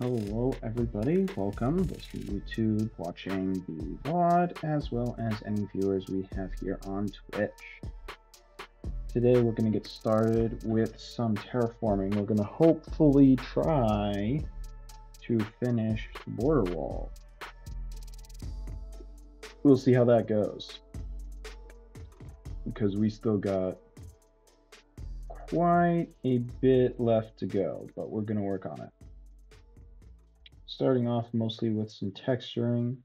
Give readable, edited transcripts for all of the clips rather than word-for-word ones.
Hello everybody, welcome those from YouTube watching the VOD as well as any viewers we have here on Twitch. Today we're going to get started with some terraforming. We're going to hopefully try to finish the border wall. We'll see how that goes, because we still got quite a bit left to go, but we're going to work on it. Starting off mostly with some texturing.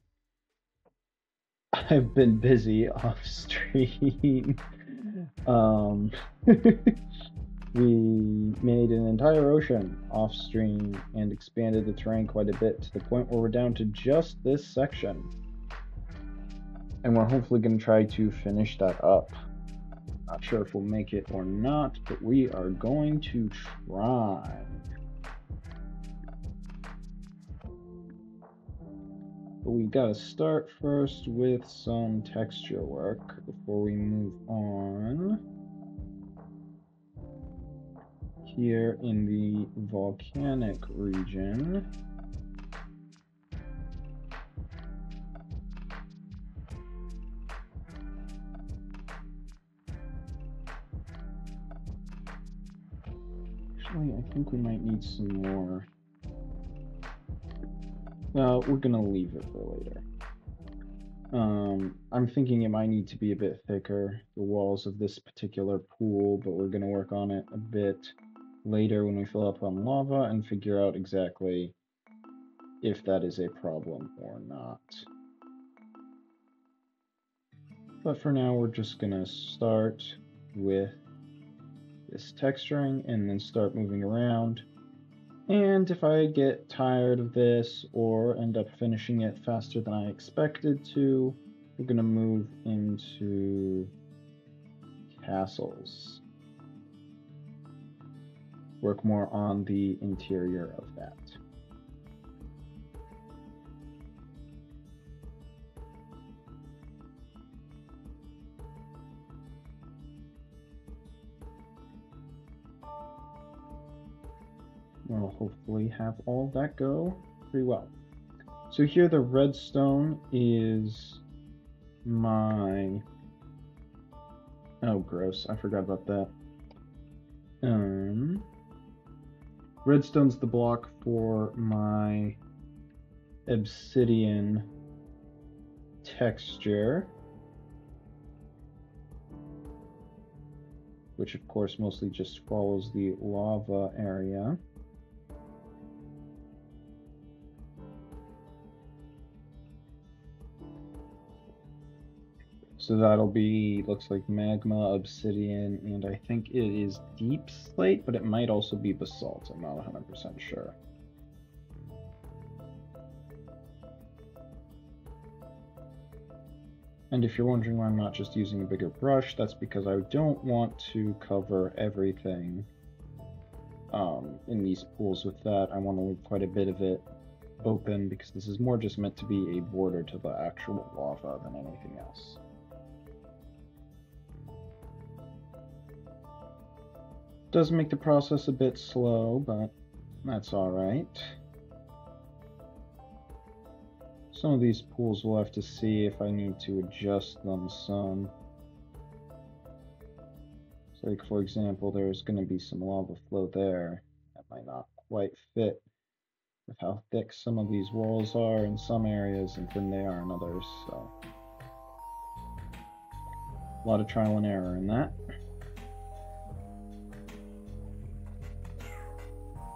I've been busy off stream. We made an entire ocean off stream and expanded the terrain quite a bit to the point where we're down to just this section. And we're hopefully going to try to finish that up. Not sure if we'll make it or not, but we are going to try. But we gotta start first with some texture work before we move on. Here in the volcanic region. Actually, I think we might need some more. Well, we're gonna leave it for later. I'm thinking it might need to be a bit thicker, the walls of this particular pool, but we're gonna work on it a bit later when we fill up on lava and figure out exactly if that is a problem or not. But for now, we're just gonna start with this texturing and then start moving around. And if I get tired of this or end up finishing it faster than I expected to, we're going to move into castles. Work more on the interior of that. We'll hopefully have all of that go pretty well. So here the redstone is my... Oh, gross. I forgot about that. Redstone's the block for my obsidian texture, which of course mostly just follows the lava area. So that'll be, looks like magma, obsidian, and I think it is deep slate, but it might also be basalt. I'm not 100% sure. And if you're wondering why I'm not just using a bigger brush, that's because I don't want to cover everything in these pools with that. I want to leave quite a bit of it open because this is more just meant to be a border to the actual lava than anything else. Does make the process a bit slow, but that's alright. Some of these pools we'll have to see if I need to adjust them some. So like for example, there's going to be some lava flow there. That might not quite fit with how thick some of these walls are in some areas and thin they are in others, so a lot of trial and error in that.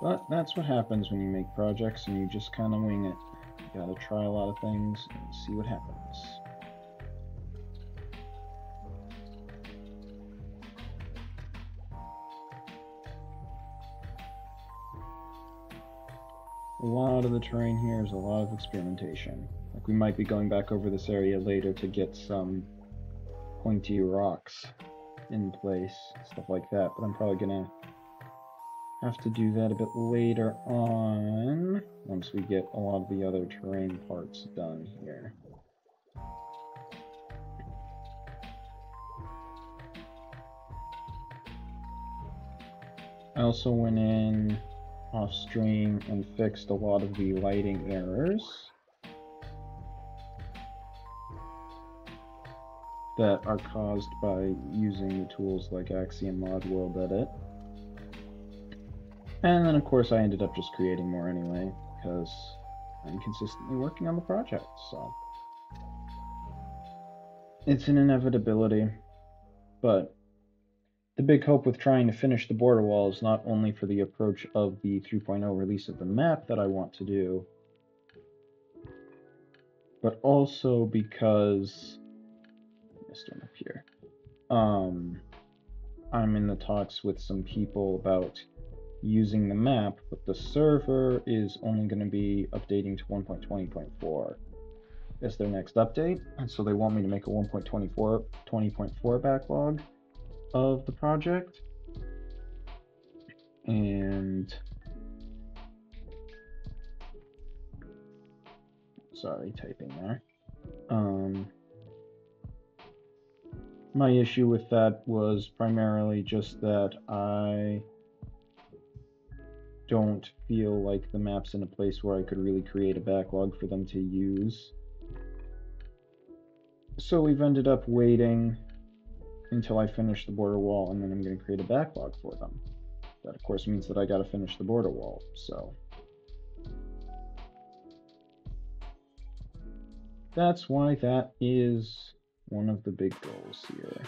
But that's what happens when you make projects and you just kind of wing it. You gotta try a lot of things and see what happens. A lot of the terrain here is a lot of experimentation. Like we might be going back over this area later to get some pointy rocks in place, stuff like that, but I'm probably gonna have to do that a bit later on, once we get a lot of the other terrain parts done here. I also went in off stream and fixed a lot of the lighting errors that are caused by using the tools like Axiom Mod World Edit. And then of course I ended up just creating more anyway, because I'm consistently working on the project, so it's an inevitability. But the big hope with trying to finish the border wall is not only for the approach of the 3.0 release of the map that I want to do, but also because missed one up here. I'm in the talks with some people about using the map, but the server is only going to be updating to 1.20.4 as their next update, and so they want me to make a 1.20.4 backlog of the project. And sorry, typing there. My issue with that was primarily just that I don't feel like the map's in a place where I could really create a backlog for them to use. So we've ended up waiting until I finish the border wall, and then I'm going to create a backlog for them. That of course means that I got to finish the border wall, so that's why that is one of the big goals here.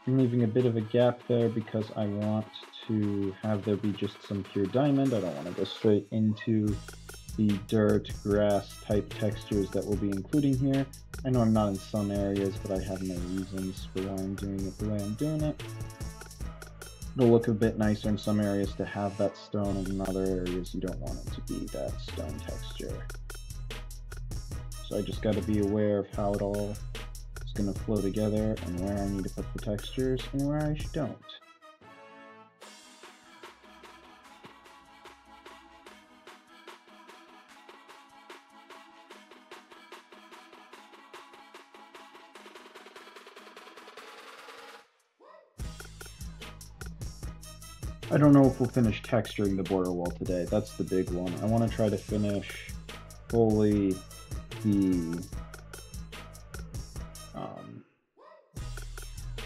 I'm leaving a bit of a gap there because I want to have there be just some pure diamond. I don't want to go straight into the dirt, grass type textures that we'll be including here. I know I'm not in some areas, but I have no reasons for why I'm doing it the way I'm doing it. It'll look a bit nicer in some areas to have that stone, and in other areas you don't want it to be that stone texture. So I just got to be aware of how it all is going to flow together and where I need to put the textures and where I don't. I don't know if we'll finish texturing the border wall today. That's the big one. I want to try to finish fully the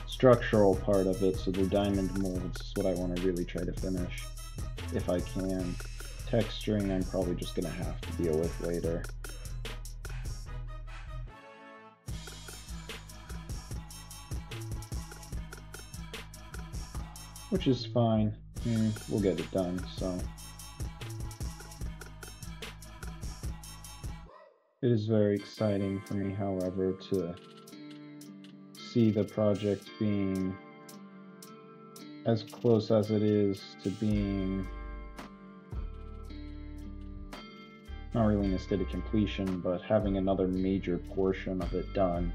structural part of it, so the diamond molds is what I want to really try to finish if I can. Texturing I'm probably just going to have to deal with later. Which is fine. We'll get it done, so. It is very exciting for me, however, to see the project being as close as it is to being not really in a state of completion, but having another major portion of it done.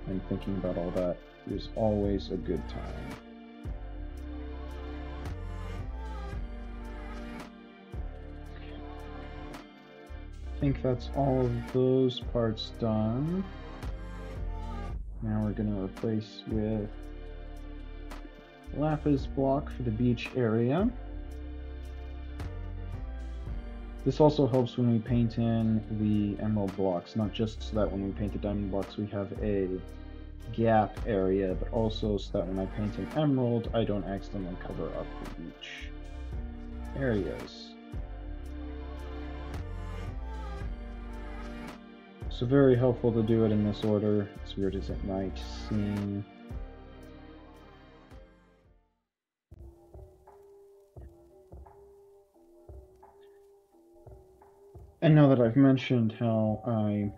And thinking about all that is always a good time. I think that's all of those parts done. Now we're going to replace with lapis block for the beach area. This also helps when we paint in the emerald blocks, not just so that when we paint the diamond blocks we have a gap area, but also so that when I paint an emerald I don't accidentally cover up the beach areas. So very helpful to do it in this order, as weird as it might seem. And now that I've mentioned how I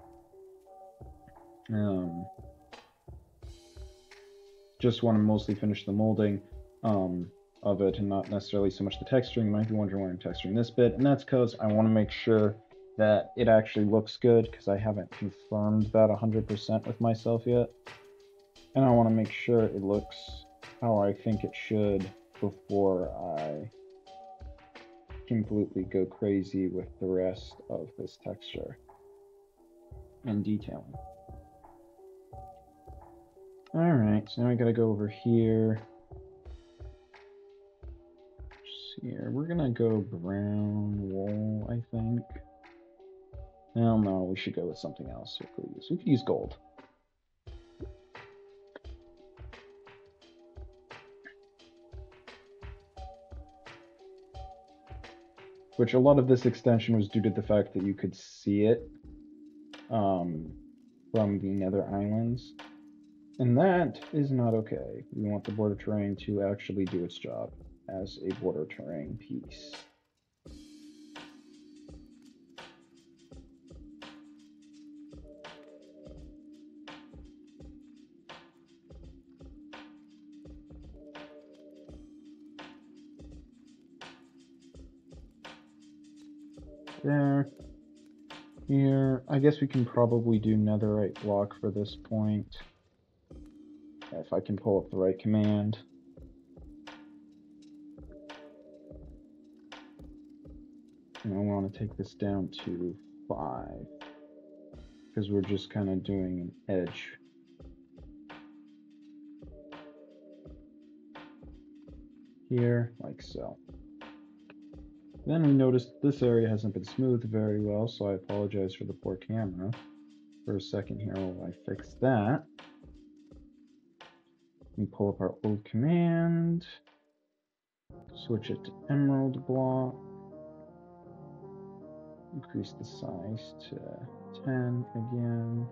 just want to mostly finish the molding of it and not necessarily so much the texturing, you might be wondering why I'm texturing this bit, and that's because I want to make sure that it actually looks good, because I haven't confirmed that 100% with myself yet. And I want to make sure it looks how I think it should before I completely go crazy with the rest of this texture and detailing. Alright, so now I gotta go over here. Here, we're gonna go brown wool, I think. Well, no, we should go with something else. What could we use? We could use gold. Which a lot of this extension was due to the fact that you could see it from the Nether Islands. And that is not okay. We want the border terrain to actually do its job as a border terrain piece. There. Here. I guess we can probably do netherite block for this point. If I can pull up the right command. And I want to take this down to 5. Because we're just kind of doing an edge. Here, like so. Then we noticed this area hasn't been smoothed very well, so I apologize for the poor camera. For a second here while I fix that. We pull up our old command. Switch it to emerald block. Increase the size to 10 again.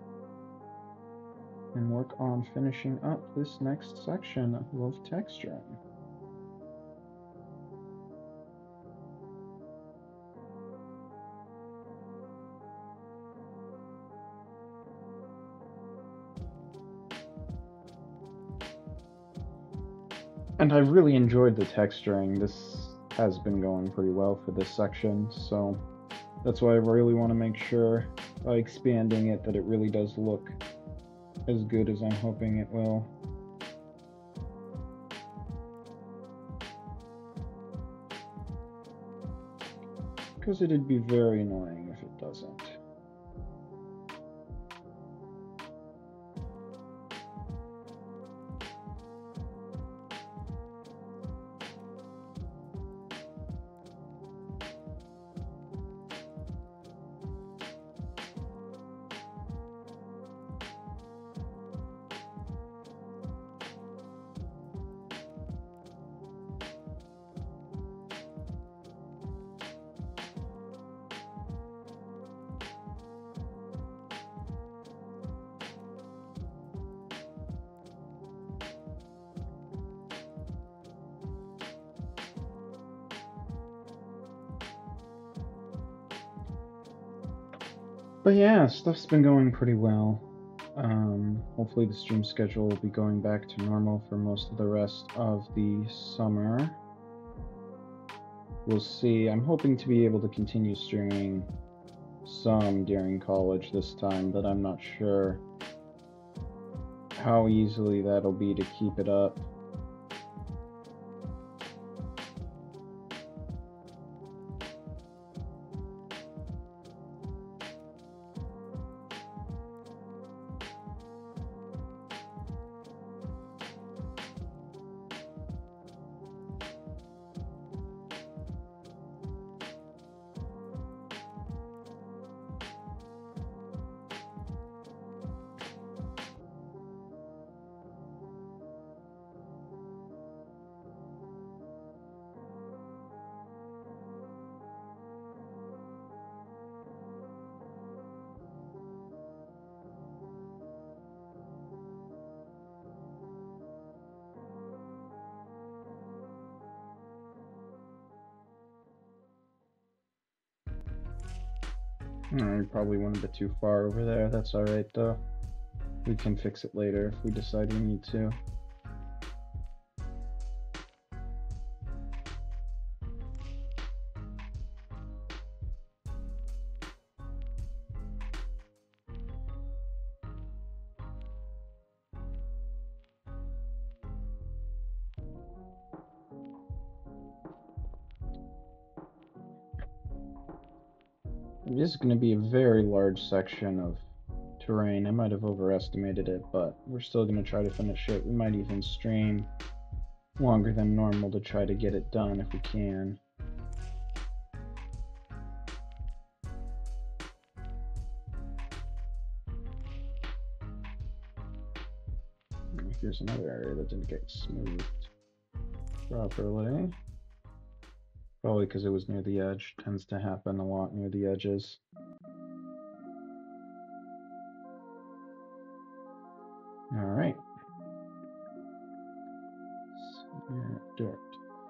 And work on finishing up this next section of texturing. And I really enjoyed the texturing. This has been going pretty well for this section, so that's why I really want to make sure by expanding it that it really does look as good as I'm hoping it will. Because it'd be very annoying if it doesn't. But yeah, stuff's been going pretty well. Hopefully the stream schedule will be going back to normal for most of the rest of the summer. We'll see. I'm hoping to be able to continue streaming some during college this time, but I'm not sure how easily that'll be to keep it up. I probably went a bit too far over there. That's alright though. We can fix it later if we decide we need to. It is going to be a very large section of terrain. I might have overestimated it, but we're still going to try to finish it. We might even stream longer than normal to try to get it done if we can. Here's another area that didn't get smoothed properly. Probably because it was near the edge. Tends to happen a lot near the edges. Alright. Dirt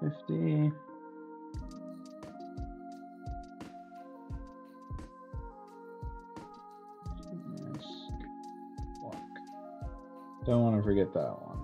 50. Don't want to forget that one.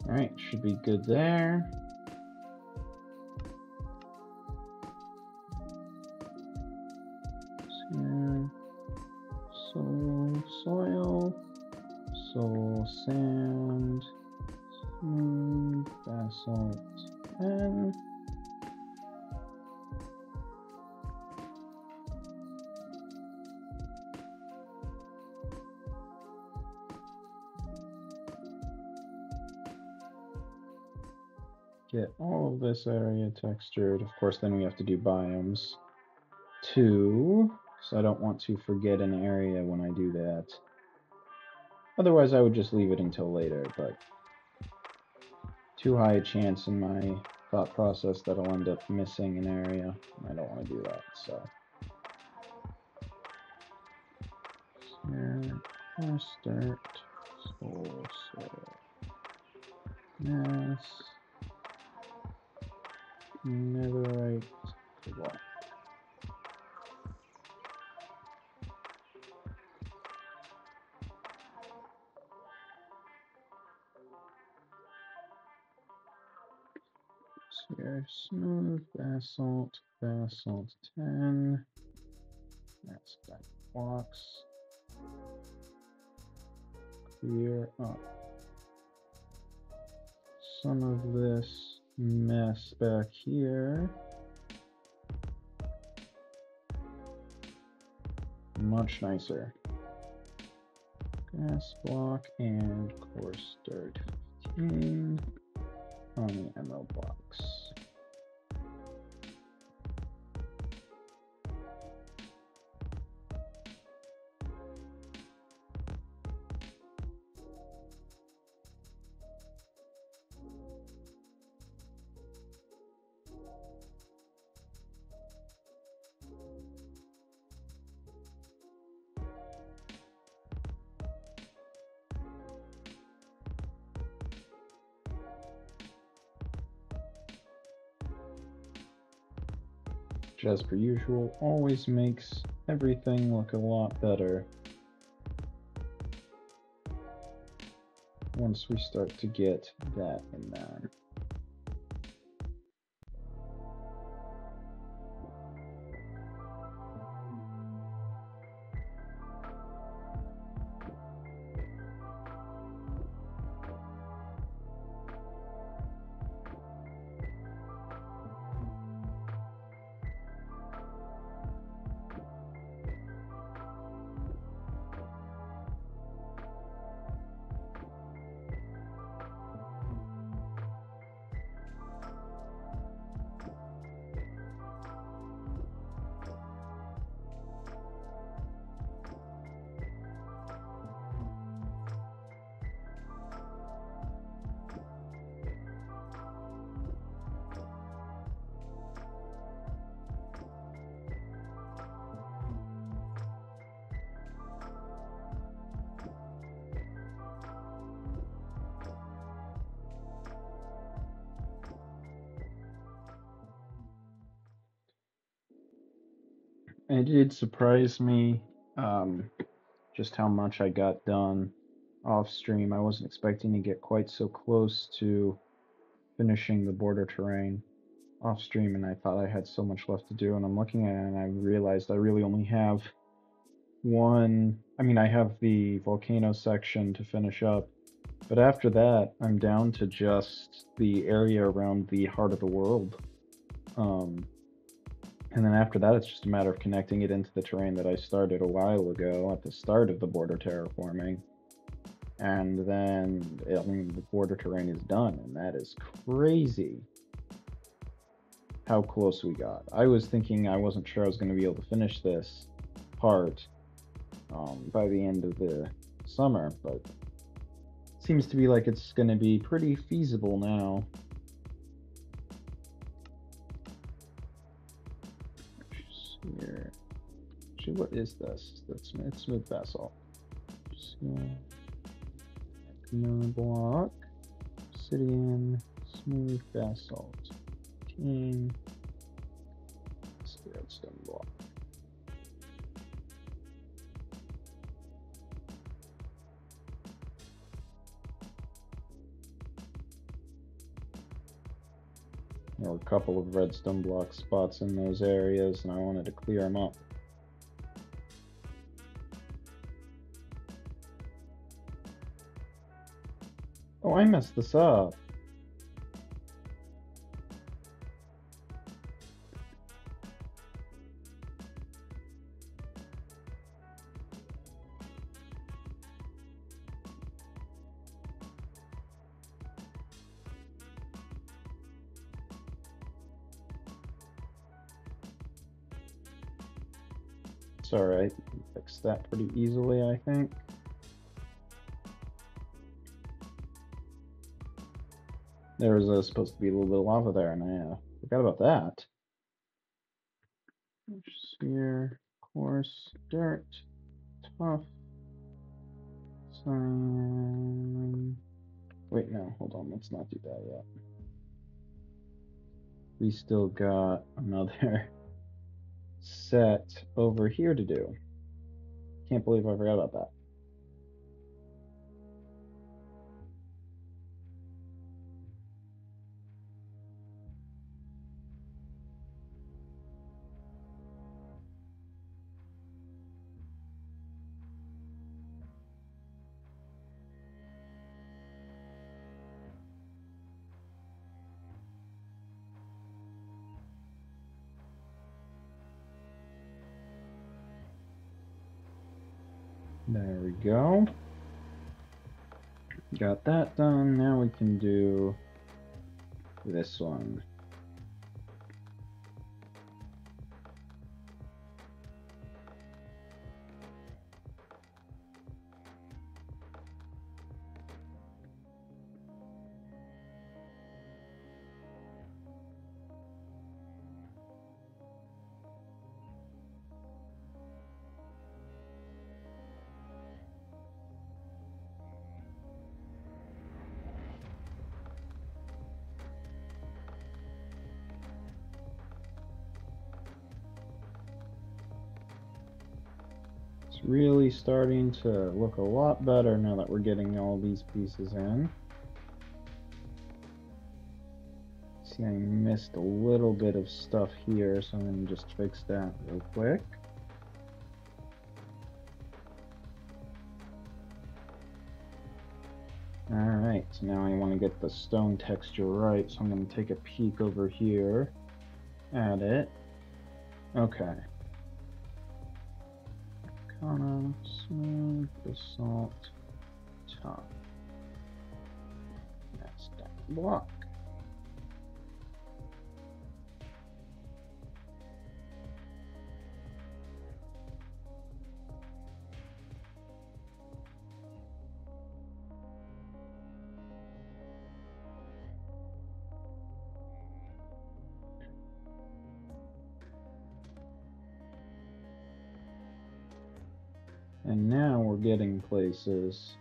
Alright, should be good there. Soil, soul, sand, smooth, basalt, and get all of this area textured. Of course, then we have to do biomes too, so I don't want to forget an area when I do that. Otherwise, I would just leave it until later, but too high a chance in my thought process that I'll end up missing an area. I don't want to do that, so. Here, coarse dirt, soul, yes, netherite, block. Here, smooth, basalt, basalt 10. That's that blocks. Clear up some of this mess back here. Much nicer. Grass block and coarse dirt 15 on the emerald blocks. Which, as per usual, always makes everything look a lot better once we start to get that in there. It did surprise me just how much I got done off stream. I wasn't expecting to get quite so close to finishing the border terrain off stream and I thought I had so much left to do, and I'm looking at it and I realized I really only have I have the volcano section to finish up, but after that I'm down to just the area around the heart of the world. And then after that it's just a matter of connecting it into the terrain that I started a while ago at the start of the border terraforming. And then, the border terrain is done, and that is crazy how close we got. I was thinking I wasn't sure I was going to be able to finish this part by the end of the summer, but it seems to be like it's going to be pretty feasible now. Here. Actually, what is this? That's smooth basalt. Block, obsidian, smooth basalt, team, redstone block. There were a couple of redstone block spots in those areas, and I wanted to clear them up. Oh, I messed this up. It's alright, fix that pretty easily, I think. There was supposed to be a little bit of lava there, and I forgot about that. Sphere, coarse, dirt, tough, sign. Wait, no, hold on, let's not do that yet. We still got another set over here to do. Can't believe I forgot about that. There we go. Got that done. Now we can do this one. Really starting to look a lot better now that we're getting all these pieces in. See, I missed a little bit of stuff here, so I'm going to just fix that real quick. Alright, so now I want to get the stone texture right, so I'm going to take a peek over here at it. Okay. Smooth basalt top. That's that block. And now we're getting places.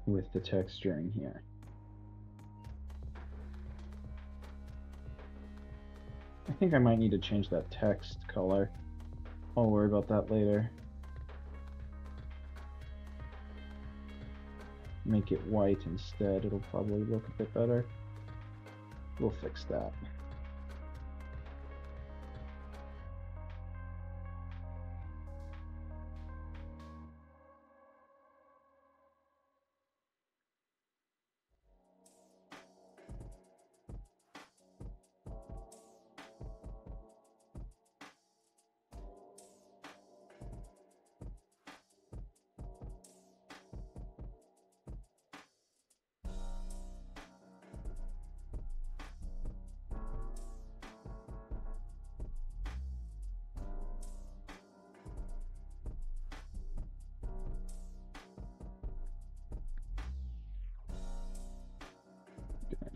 With the texturing here. I think I might need to change that text color. I'll worry about that later. Make it white instead. It'll probably look a bit better. We'll fix that.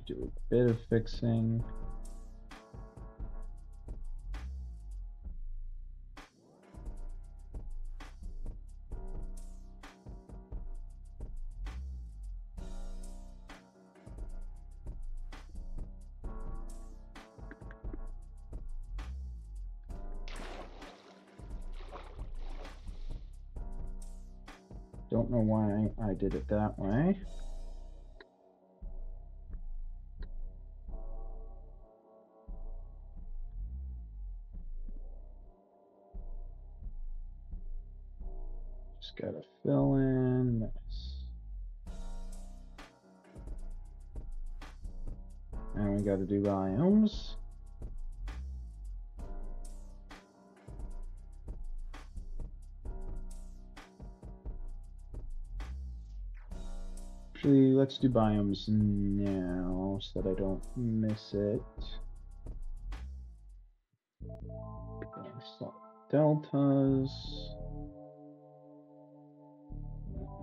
Do a bit of fixing. Don't know why I did it that way. Just gotta fill in this. And we gotta do biomes. Actually, let's do biomes now so that I don't miss it. Deltas.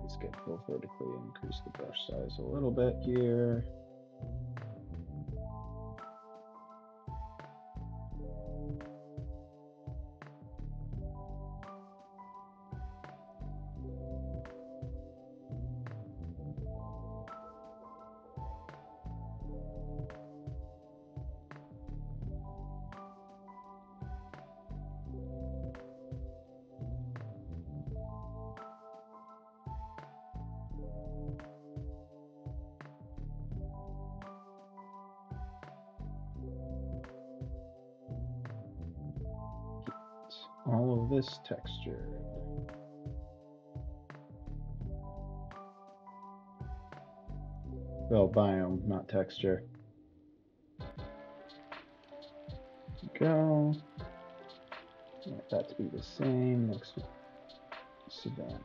Let's get both vertically, increase the brush size a little bit here. All of this texture. Well, biome, not texture. Go. Want that to be the same next to savannas.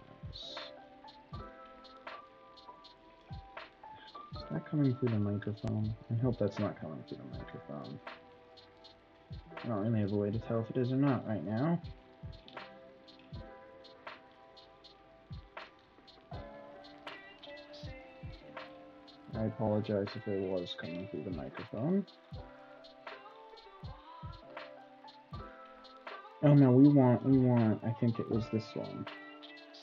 Is that coming through the microphone? I hope that's not coming through the microphone. I don't really have a way to tell if it is or not right now. I apologize if it was coming through the microphone. Oh no, we want, I think it was this one,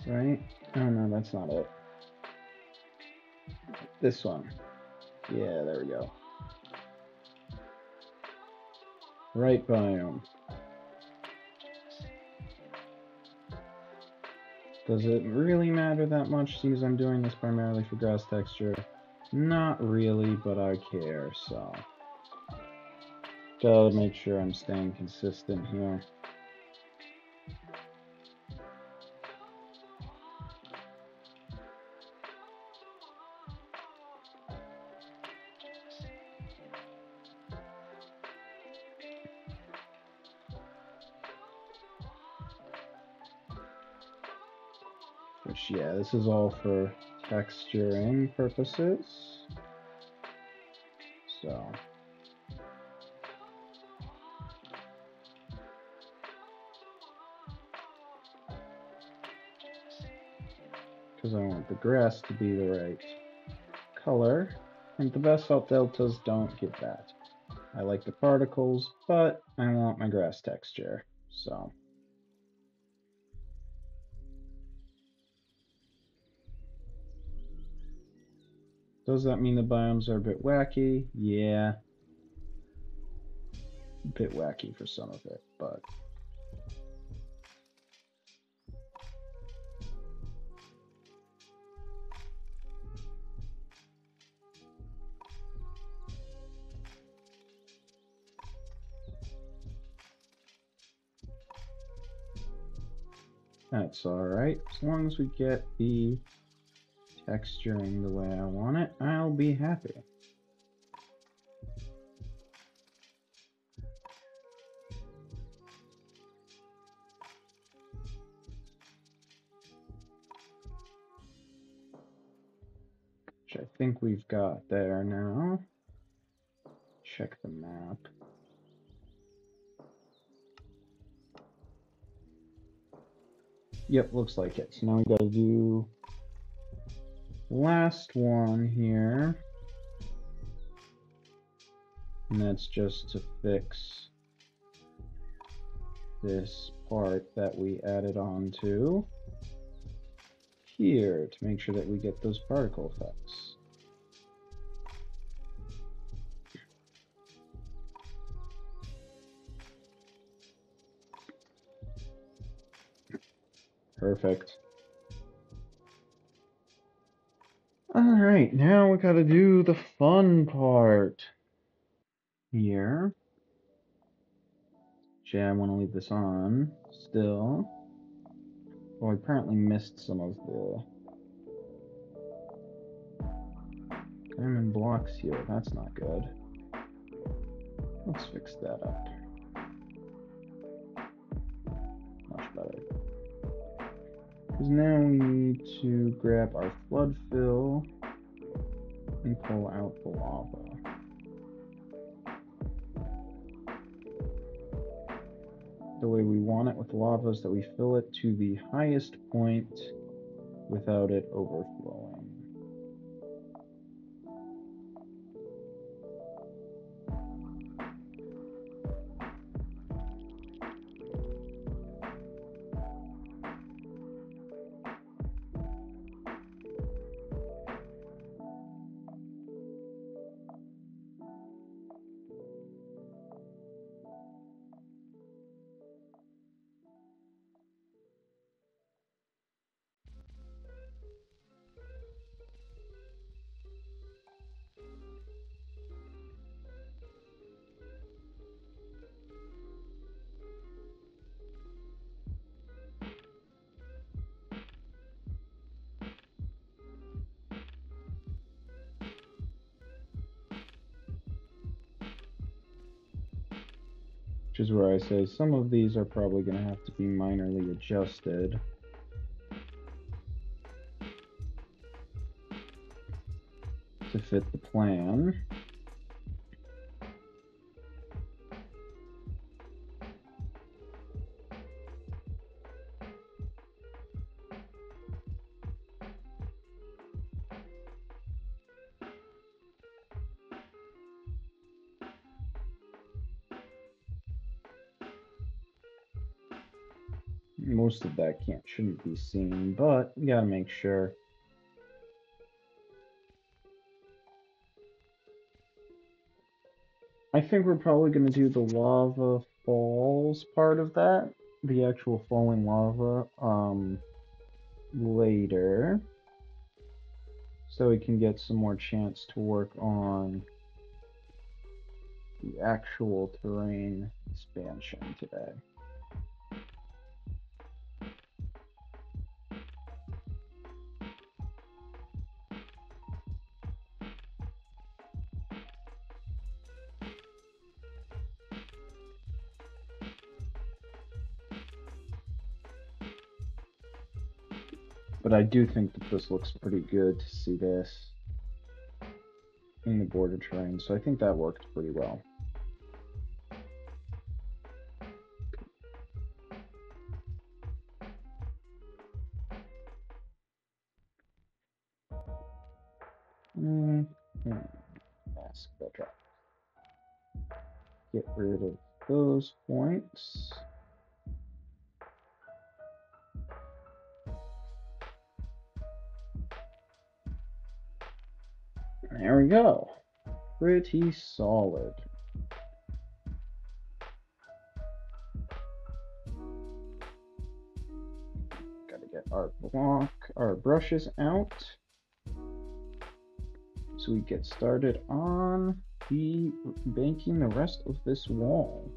right? Oh no, that's not it. This one. Yeah, there we go. Right biome. Does it really matter that much, since I'm doing this primarily for grass texture? Not really, but I care, so. Gotta make sure I'm staying consistent here. Which, yeah, this is all for texturing purposes. So. Because I want the grass to be the right color. And the basalt deltas don't get that. I like the particles, but I want my grass texture. So. Does that mean the biomes are a bit wacky? Yeah. a bit wacky for some of it, but that's all right. As long as we get the texturing the way I want it, I'll be happy. Which I think we've got there now. Check the map. Yep, looks like it. So now we gotta do last one here. And that's just to fix this part that we added on to here to make sure that we get those particle effects. Perfect. All right, now we gotta do the fun part here. Actually, I want to leave this on still. Well, I apparently missed some of the diamond blocks here. That's not good. Let's fix that up. Much better. Because now we need to grab our flood fill and pull out the lava. The way we want it with lava is that we fill it to the highest point without it overflowing. Which is where I say some of these are probably going to have to be minorly adjusted. To fit the plan. Most of that shouldn't be seen, but we gotta make sure. I think we're probably gonna do the lava falls part of that, the actual falling lava, later. So we can get some more chance to work on the actual terrain expansion today. But I do think that this looks pretty good to see this in the border terrain, so I think that worked pretty well. Get rid of those points. There we go. Pretty solid. block our brushes out so we get started on banking the rest of this wall.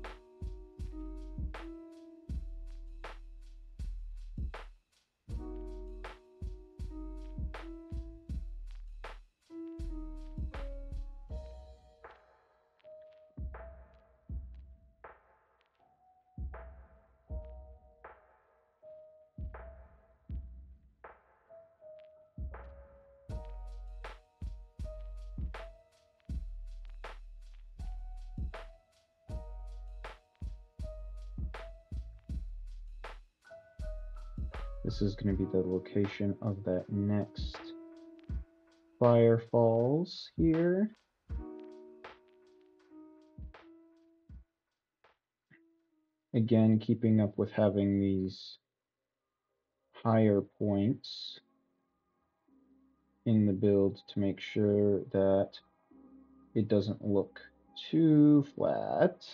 This is going to be the location of that next fire falls here. Again, keeping up with having these higher points in the build to make sure that it doesn't look too flat.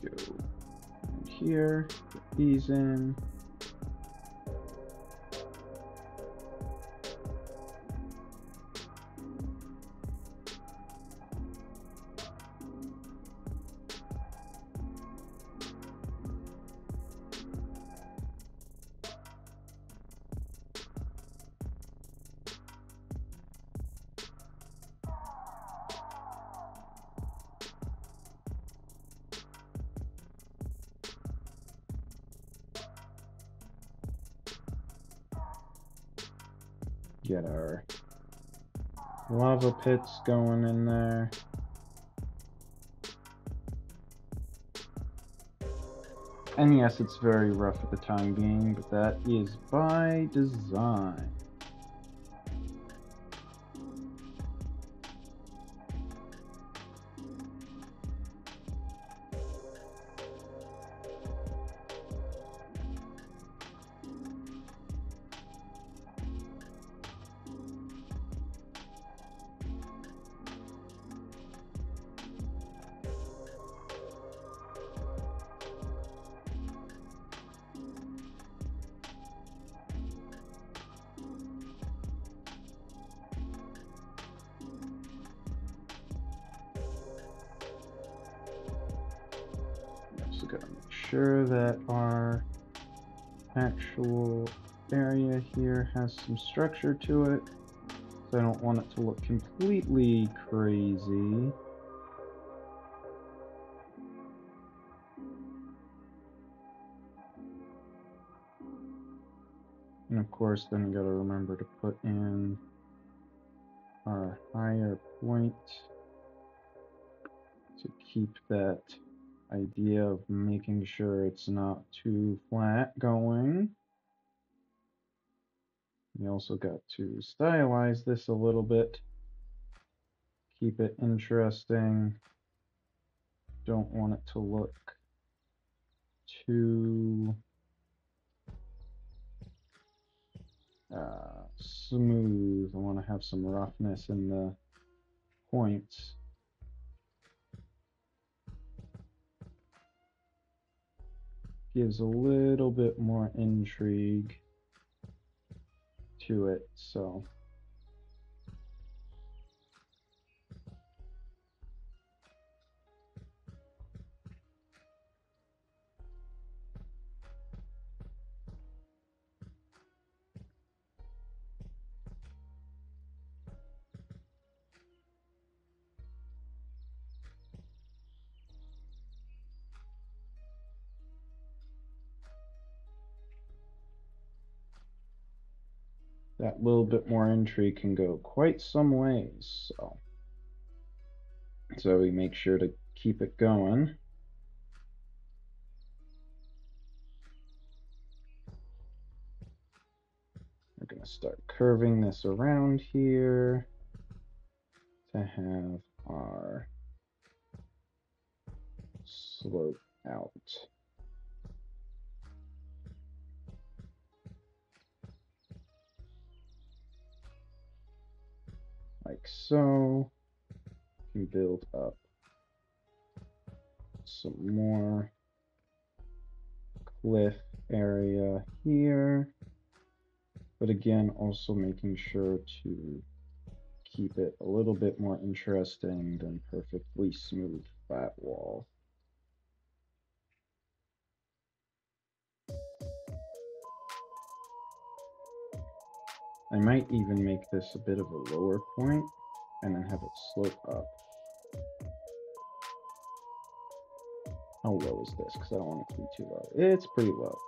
Go here, put these in. Get our lava pits going in there. And yes, it's very rough at the time being, but that is by design. So gotta make sure that our actual area here has some structure to it. So I don't want it to look completely crazy. And of course, then you gotta remember to put in our higher point to keep that idea of making sure it's not too flat going. You also got to stylize this a little bit, keep it interesting. Don't want it to look too smooth. I want to have some roughness in the points. Gives a little bit more intrigue to it, so that little bit more intrigue can go quite some ways. So we make sure to keep it going. We're going to start curving this around here to have our slope out. Like so. Can build up some more cliff area here. But again, also making sure to keep it a little bit more interesting than perfectly smooth flat wall. I might even make this a bit of a lower point and then have it slope up. How low is this? Because I don't want it to be too low. It's pretty low.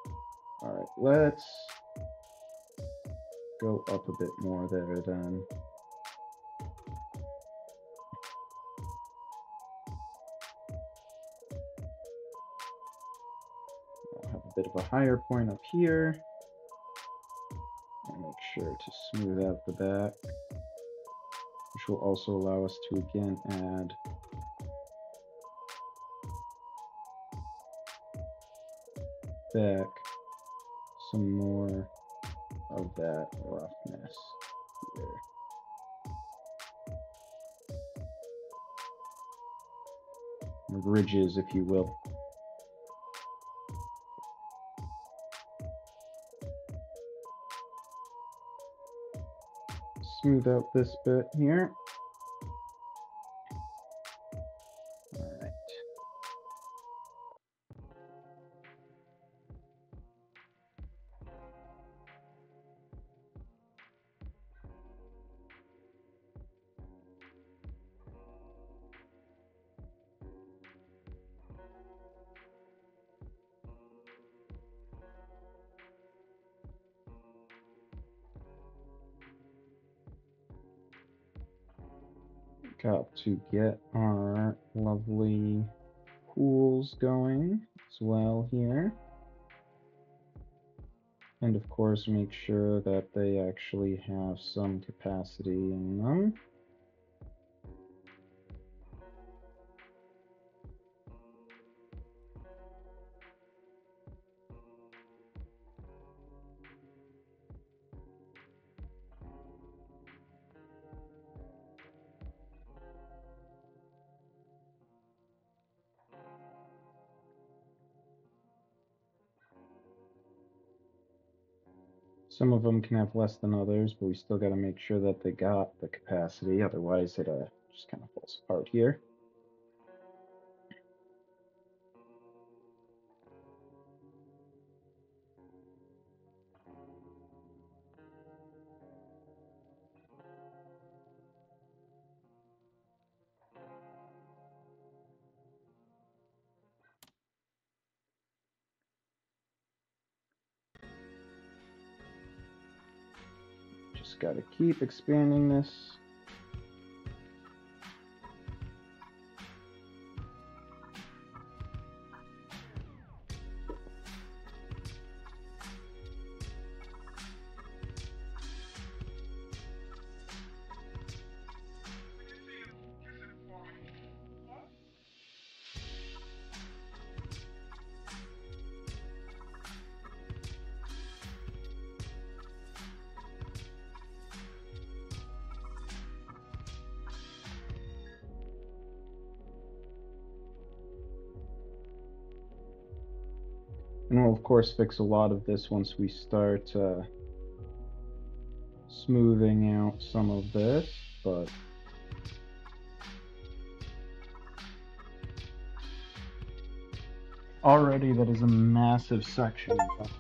All right, let's go up a bit more there then. I'll have a bit of a higher point up here. And make sure to smooth out the back, which will also allow us to again add back some more of that roughness here. Ridges, if you will. Smooth out this bit here. All right. Got to get our lovely pools going as well here. And of course, make sure that they actually have some capacity in them. Some of them can have less than others, but we still got to make sure that they got the capacity. Otherwise, it just kind of falls apart here. Just got to keep expanding this. And we'll of course fix a lot of this once we start smoothing out some of this, but already that is a massive section of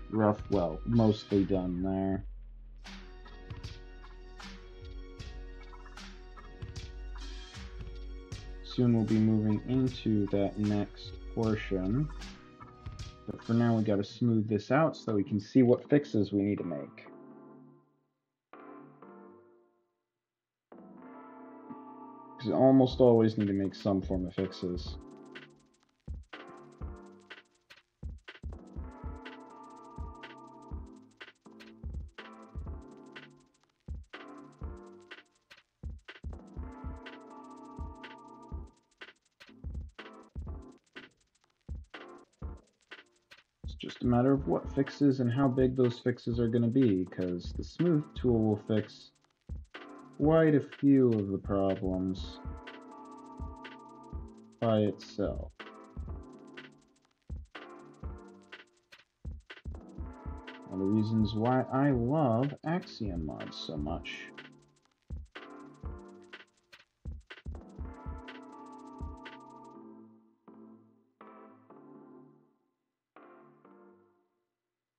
rough, well, mostly done there. Soon we'll be moving into that next portion. But for now, we got to smooth this out so we can see what fixes we need to make. Because you almost always need to make some form of fixes. just a matter of what fixes and how big those fixes are going to be, because the smooth tool will fix quite a few of the problems by itself. One of the reasons why I love Axiom mods so much.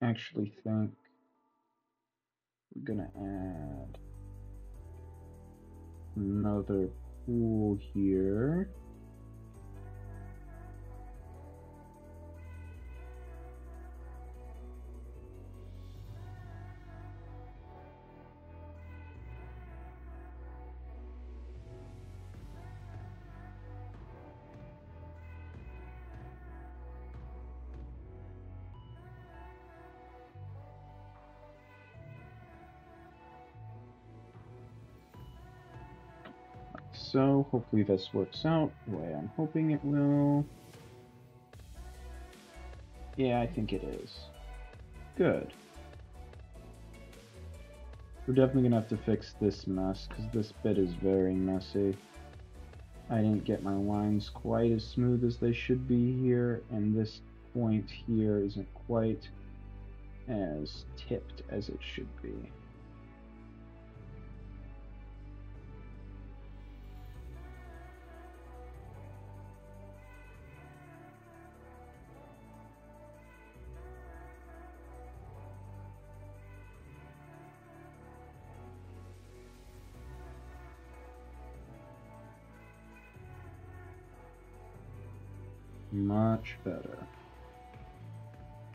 I actually think we're gonna add another pool here. So hopefully this works out the way I'm hoping it will. Yeah, I think it is. Good. We're definitely gonna have to fix this mess, because this bit is very messy. I didn't get my lines quite as smooth as they should be here, and this point here isn't quite as tipped as it should be. Much better.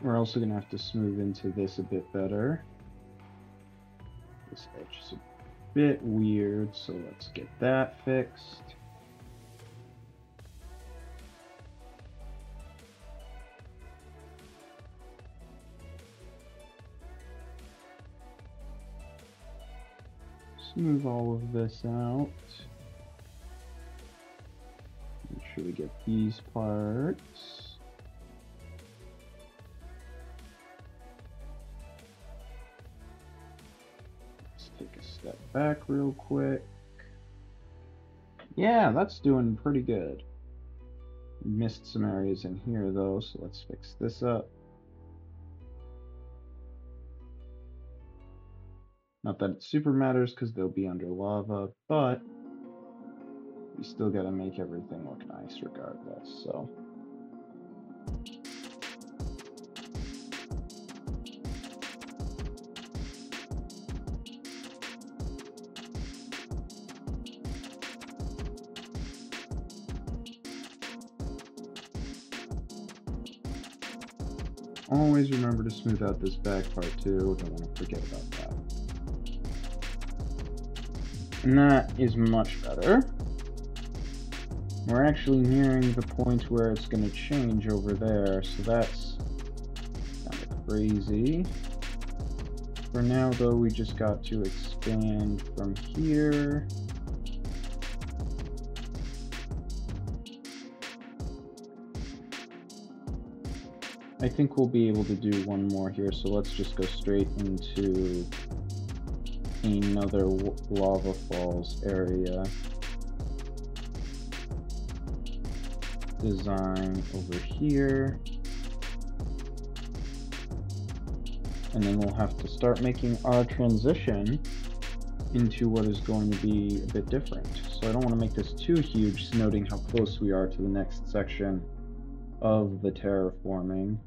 We're also going to have to smooth into this a bit better. This edge is a bit weird, so let's get that fixed. Smooth all of this out. Make sure we get these parts. Let's take a step back real quick. Yeah, that's doing pretty good. Missed some areas in here though, so let's fix this up. Not that it super matters because they'll be under lava, but we still gotta make everything look nice regardless, so. Always remember to smooth out this back part too, don't want to forget about that. And that is much better. We're actually nearing the point where it's going to change over there, so that's kind of crazy. For now though, we just got to expand from here. I think we'll be able to do one more here, so let's just go straight into another lava falls area. Design over here. And then we'll have to start making our transition into what is going to be a bit different. So I don't want to make this too huge, noting how close we are to the next section of the terraforming.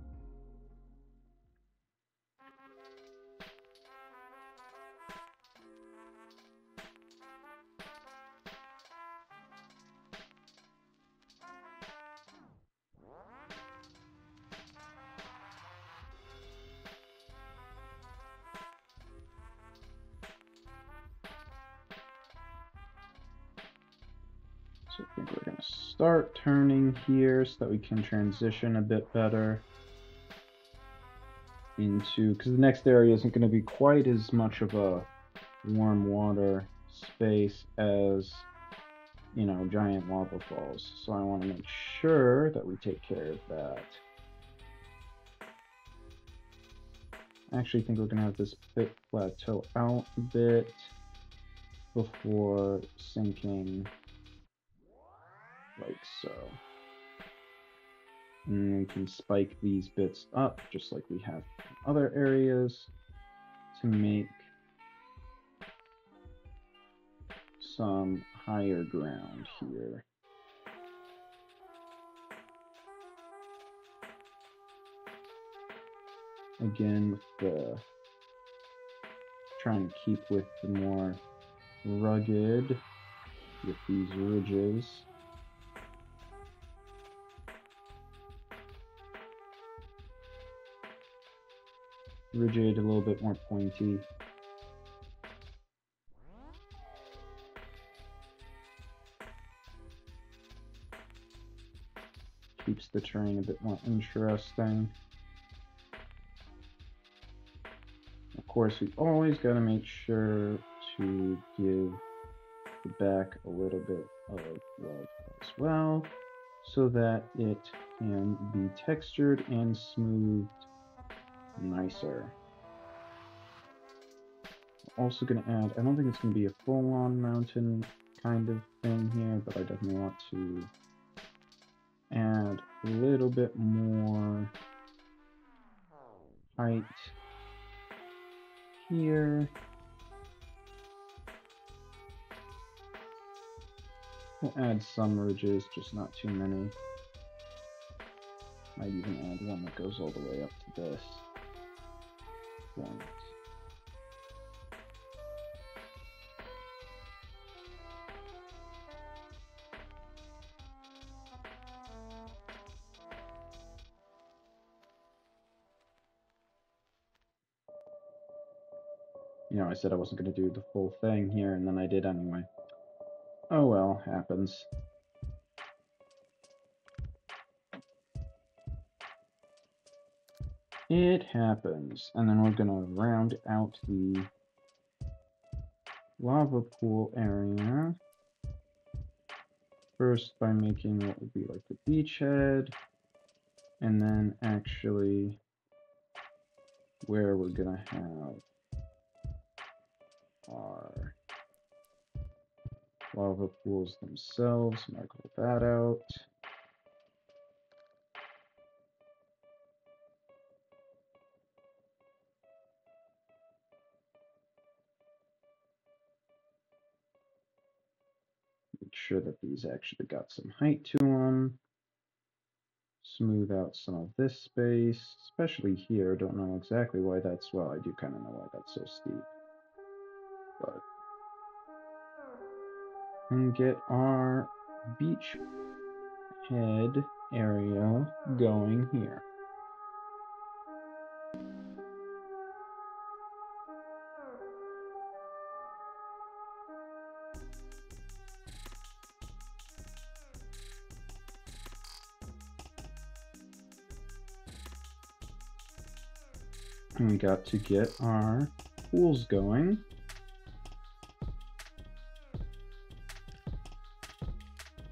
So I think we're going to start turning here so that we can transition a bit better into, because the next area isn't going to be quite as much of a warm water space as, you know, giant lava falls. So I want to make sure that we take care of that. actually think we're gonna have this bit plateau out a bit before sinking like so. And we can spike these bits up just like we have in other areas to make some higher ground here. Again, with the trying to keep with the more rugged with these ridges. Rigid, a little bit more pointy. Keeps the terrain a bit more interesting. Of course, we always got to make sure to give the back a little bit of love as well, so that it can be textured and smoothed nicer. Also going to add, I don't think it's going to be a full-on mountain kind of thing here, but I definitely want to add a little bit more height here. We'll add some ridges, just not too many. Might even add one that goes all the way up to this point. You know, I said I wasn't going to do the full thing here, and then I did anyway. Oh well, happens. It happens. And then we're going to round out the lava pool area. First by making what would be like the beachhead, and then actually where we're going to have our lava pools themselves. Mark that out. Make sure that these actually got some height to them. Smooth out some of this space, especially here. Don't know exactly why that's, well, I do kind of know why that's so steep. But, and get our beach head area going here. And we got to get our pools going.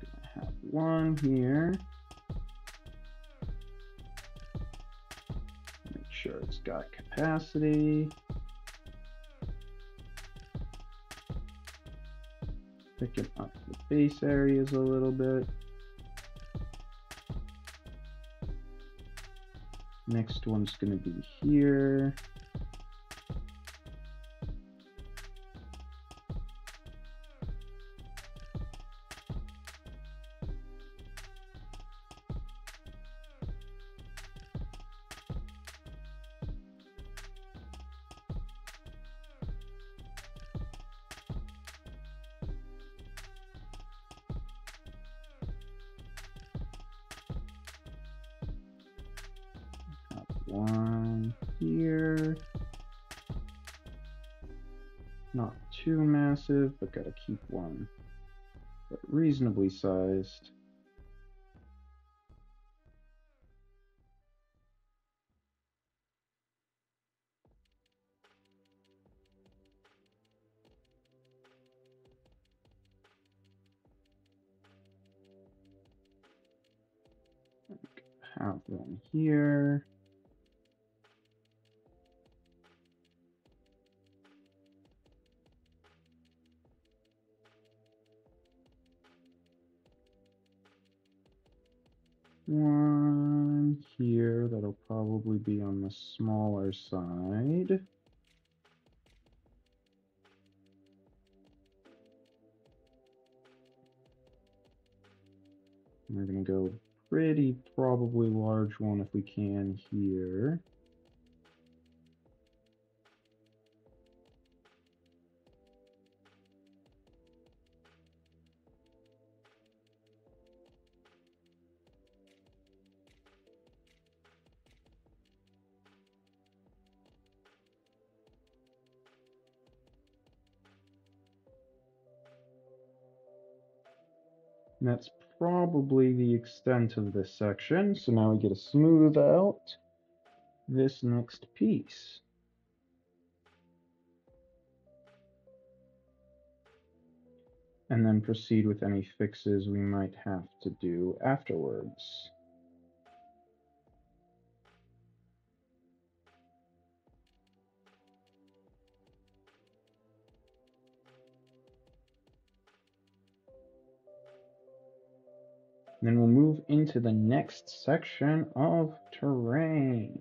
Gonna have one here. Make sure it's got capacity. Picking up the base areas a little bit. Next one's going to be here. One here. Not too massive, but gotta keep one but reasonably sized. Have one here. one here that'll probably be on the smaller side. We're going to go pretty probably large one if we can here. And that's probably the extent of this section. So now we get to smooth out this next piece. And then proceed with any fixes we might have to do afterwards. And then we'll move into the next section of terrain.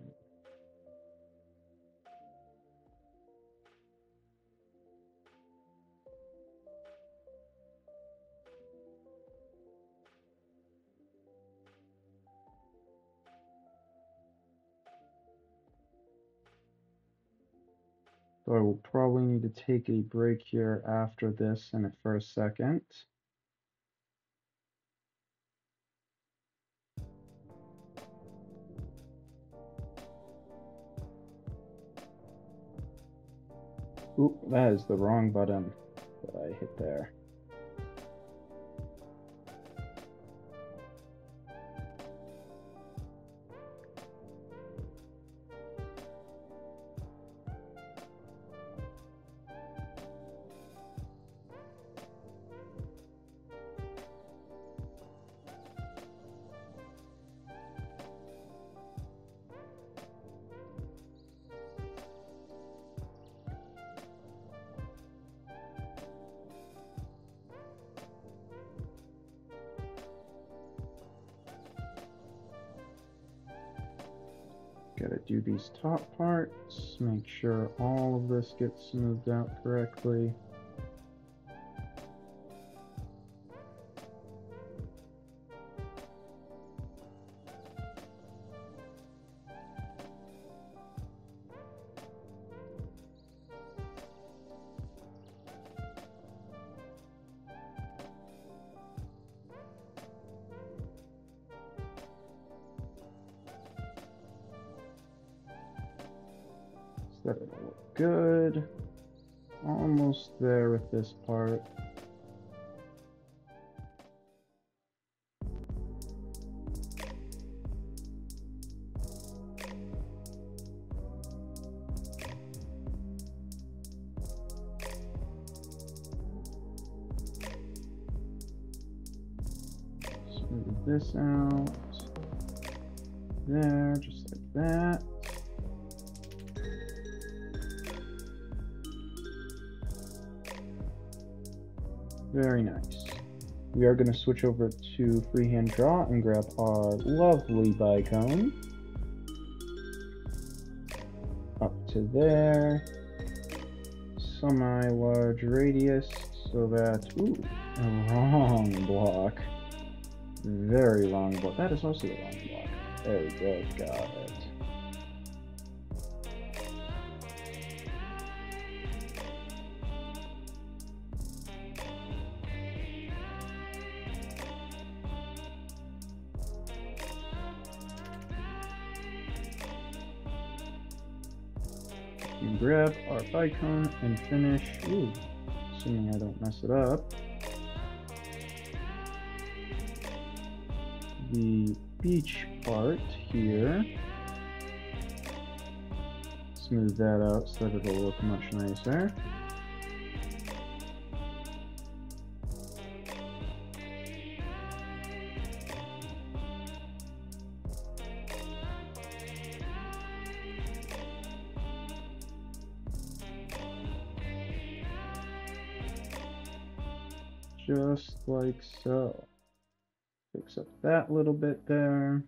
So I will probably need to take a break here after this for a second. Oop, that is the wrong button that I hit there. Gotta do these top parts, make sure all of this gets smoothed out correctly. That'll look good. Almost there with this part. Smooth this out. There, just like that. Very nice. We are going to switch over to freehand draw and grab our lovely bicone. Up to there. Semi-large radius so that, ooh, a wrong block. Very long block. That is also a long block. There we go, got it. And grab our bicone and finish, ooh, assuming I don't mess it up, the beach part here. Smooth that out so that it'll look much nicer. Just like so. Fix up that little bit there.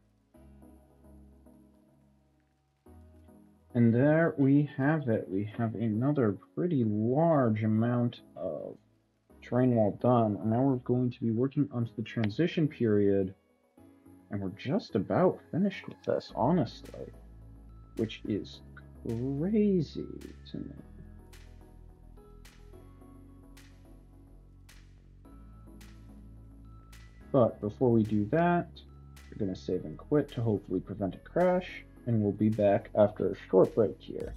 And there we have it. We have another pretty large amount of terrain wall done. And now we're going to be working onto the transition period. And we're just about finished with this, honestly. Which is crazy to me. But before we do that, we're going to save and quit to hopefully prevent a crash. And we'll be back after a short break here.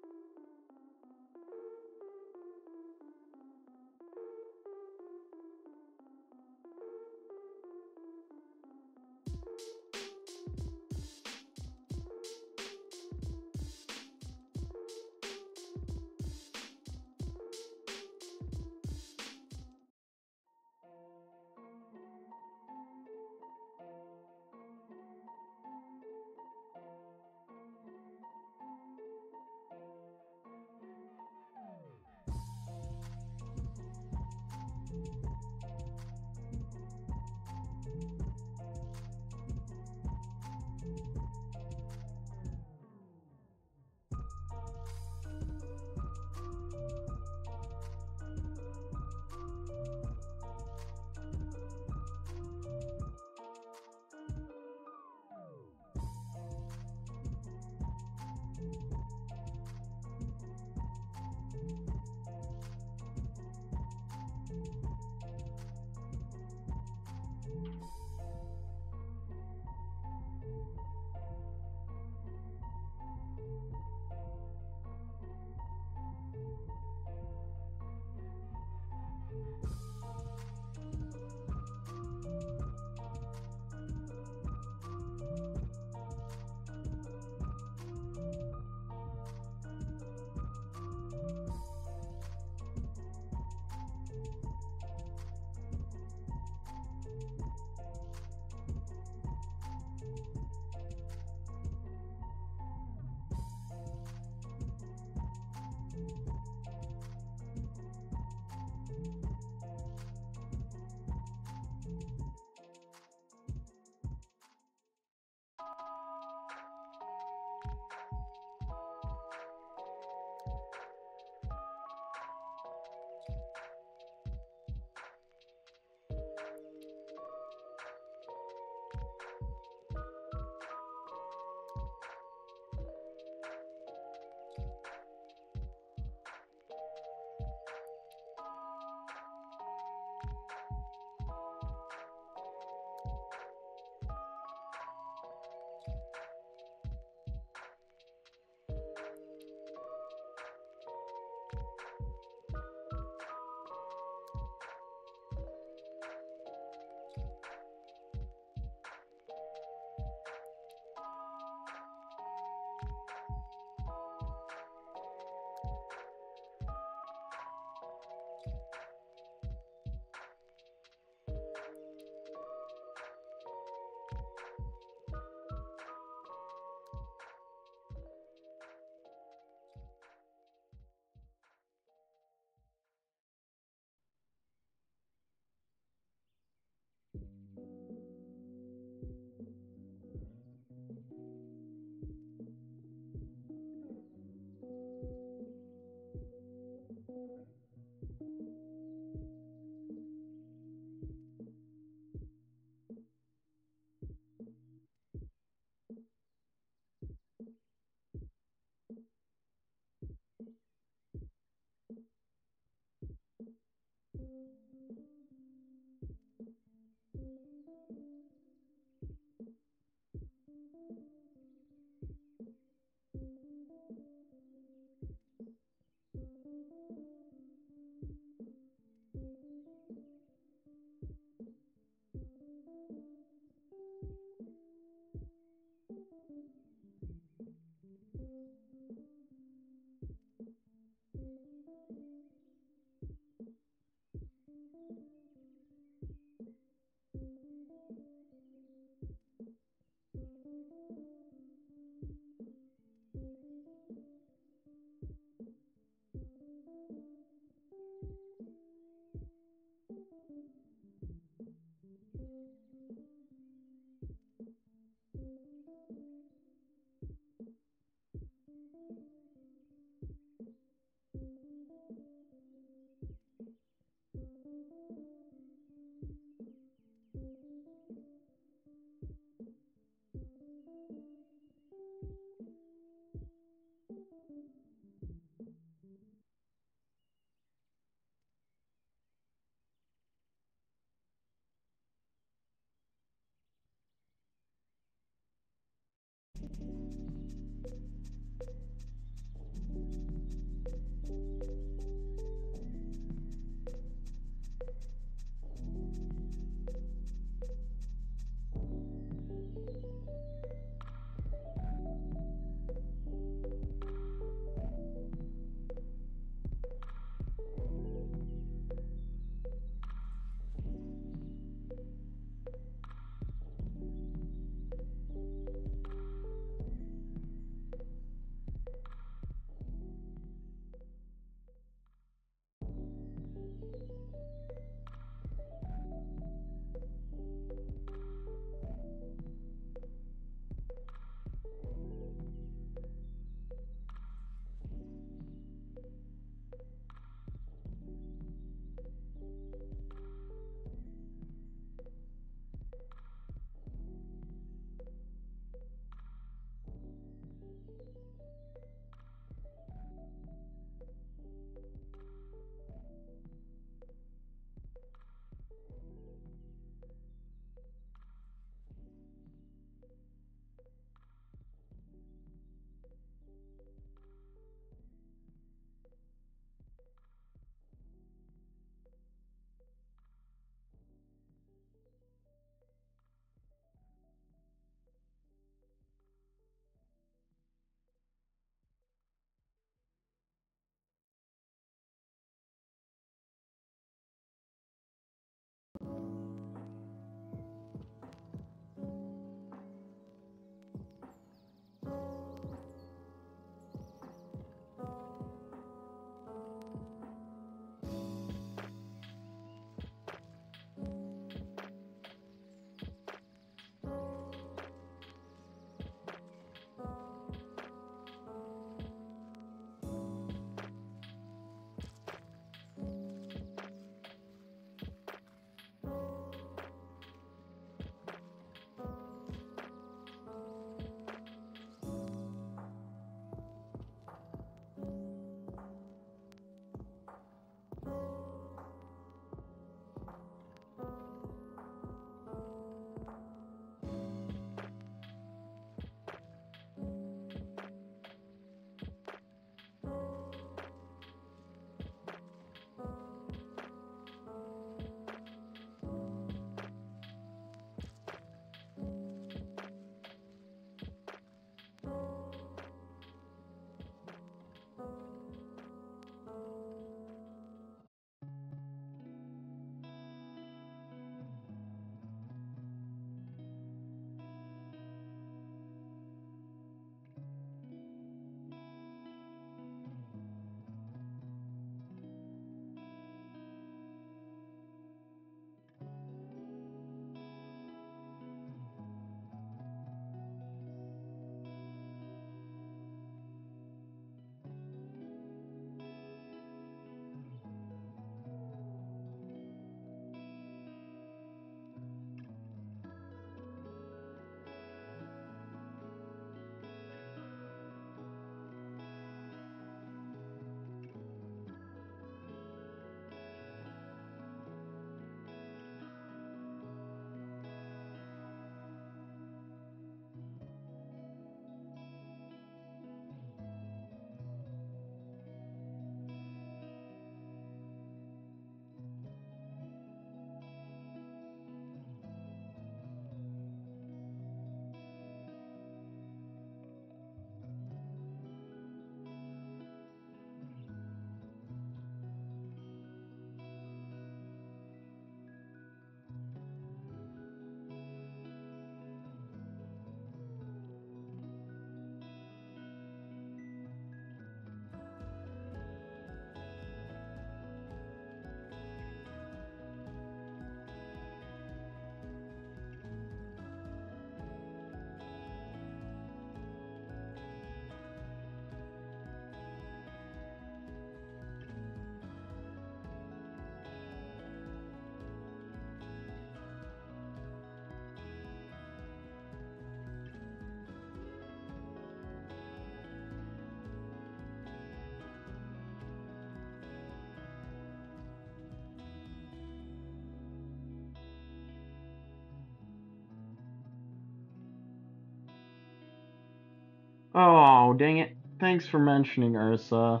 Oh, dang it. Thanks for mentioning, Ursa.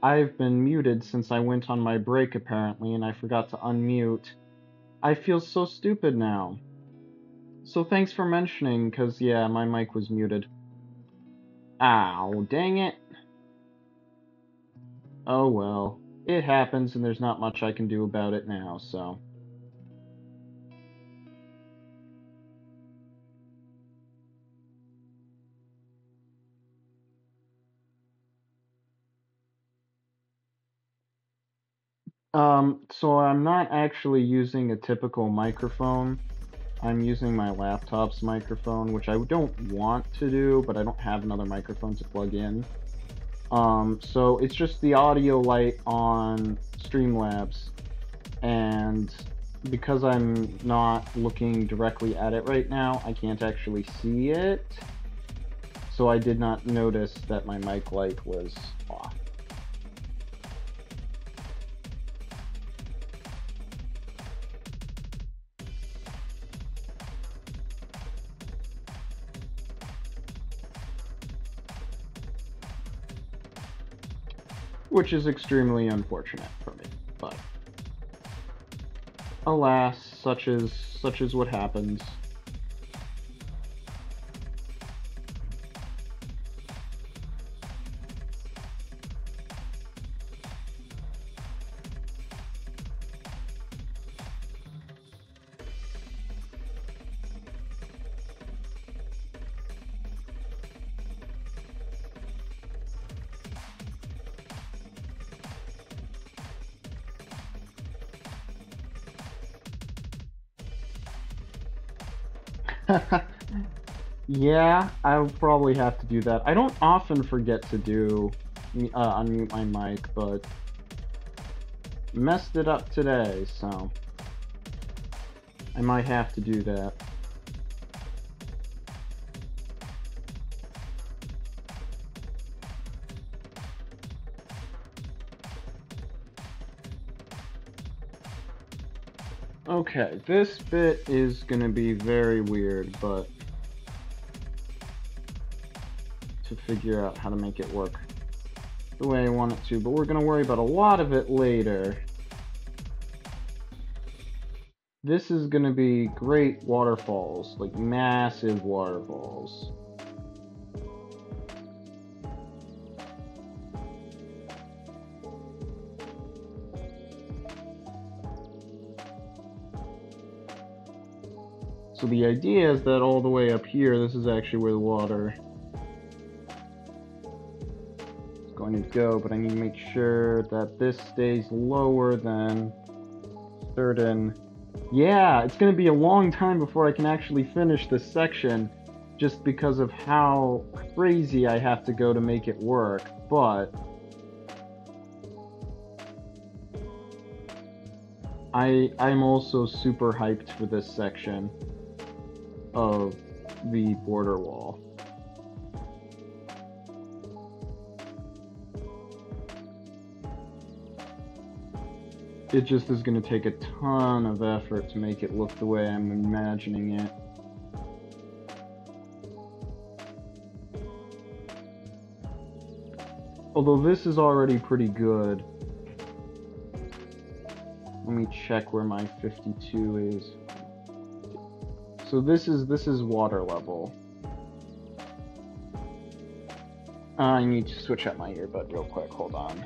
I've been muted since I went on my break, apparently, and I forgot to unmute. I feel so stupid now. So thanks for mentioning, cause yeah, my mic was muted. Ow, dang it. Oh well. It happens, and there's not much I can do about it now, so... So I'm not actually using a typical microphone. I'm using my laptop's microphone, which I don't want to do, but I don't have another microphone to plug in. So it's just the audio light on Streamlabs, and because I'm not looking directly at it right now, I can't actually see it. So I did not notice that my mic light was off. Which is extremely unfortunate for me, but alas, such is what happens. Yeah, I'll probably have to do that. I don't often forget to unmute my mic, but messed it up today, so I might have to do that. Okay, this bit is gonna be very weird, but to figure out how to make it work the way I want it to, but we're gonna worry about a lot of it later. This is gonna be great waterfalls, like massive waterfalls. So the idea is that all the way up here, this is actually where the water is going to go, but I need to make sure that this stays lower than certain... Yeah, it's going to be a long time before I can actually finish this section, just because of how crazy I have to go to make it work, but... I'm also super hyped for this section of the border wall. It just is going to take a ton of effort to make it look the way I'm imagining it. Although this is already pretty good. Let me check where my 52 is. So this is water level. I need to switch out my earbud real quick, hold on.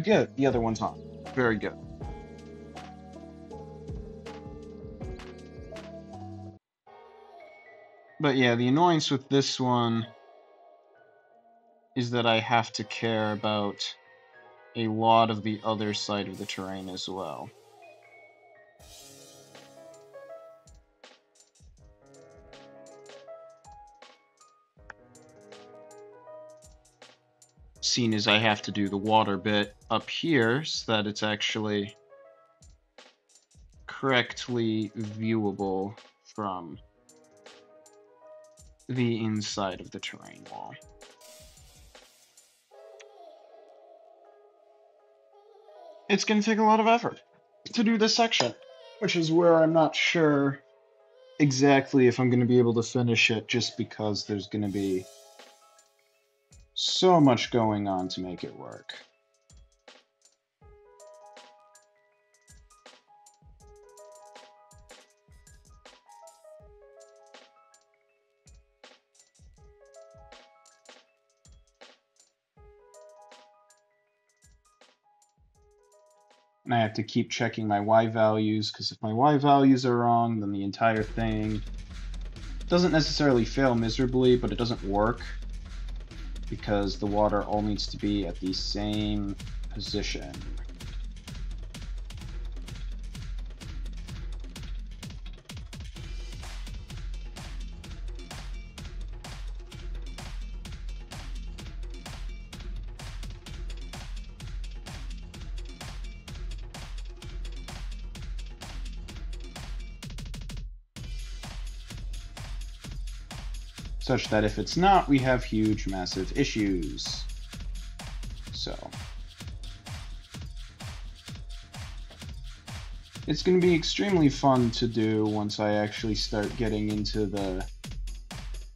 Good, the other one's on. Very good. But yeah, the annoyance with this one is that I have to care about a lot of the other side of the terrain as well. Seeing as I have to do the water bit up here so that it's actually correctly viewable from the inside of the terrain wall. It's going to take a lot of effort to do this section, which is where I'm not sure exactly if I'm going to be able to finish it, just because there's going to be so much going on to make it work. And I have to keep checking my Y values, because if my Y values are wrong, then the entire thing doesn't necessarily fail miserably, but it doesn't work, because the water all needs to be at the same position. Such that if it's not, we have huge, massive issues. So it's going to be extremely fun to do once I actually start getting into the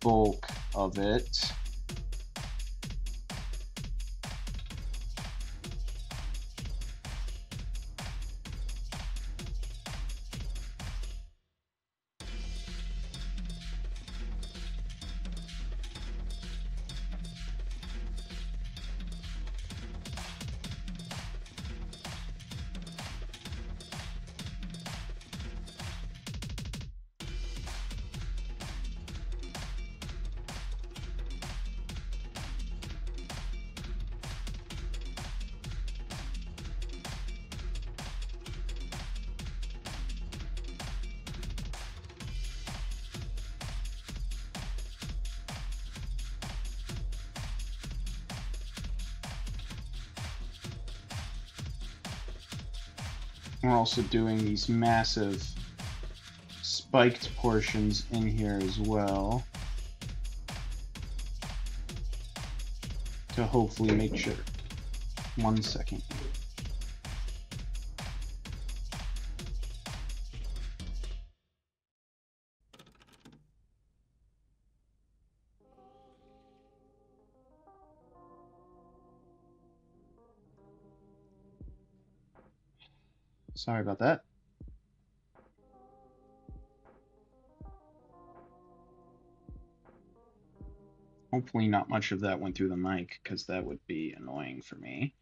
bulk of it. We're also doing these massive spiked portions in here as well, to hopefully make sure. 1 second. Sorry about that. Hopefully not much of that went through the mic, because that would be annoying for me.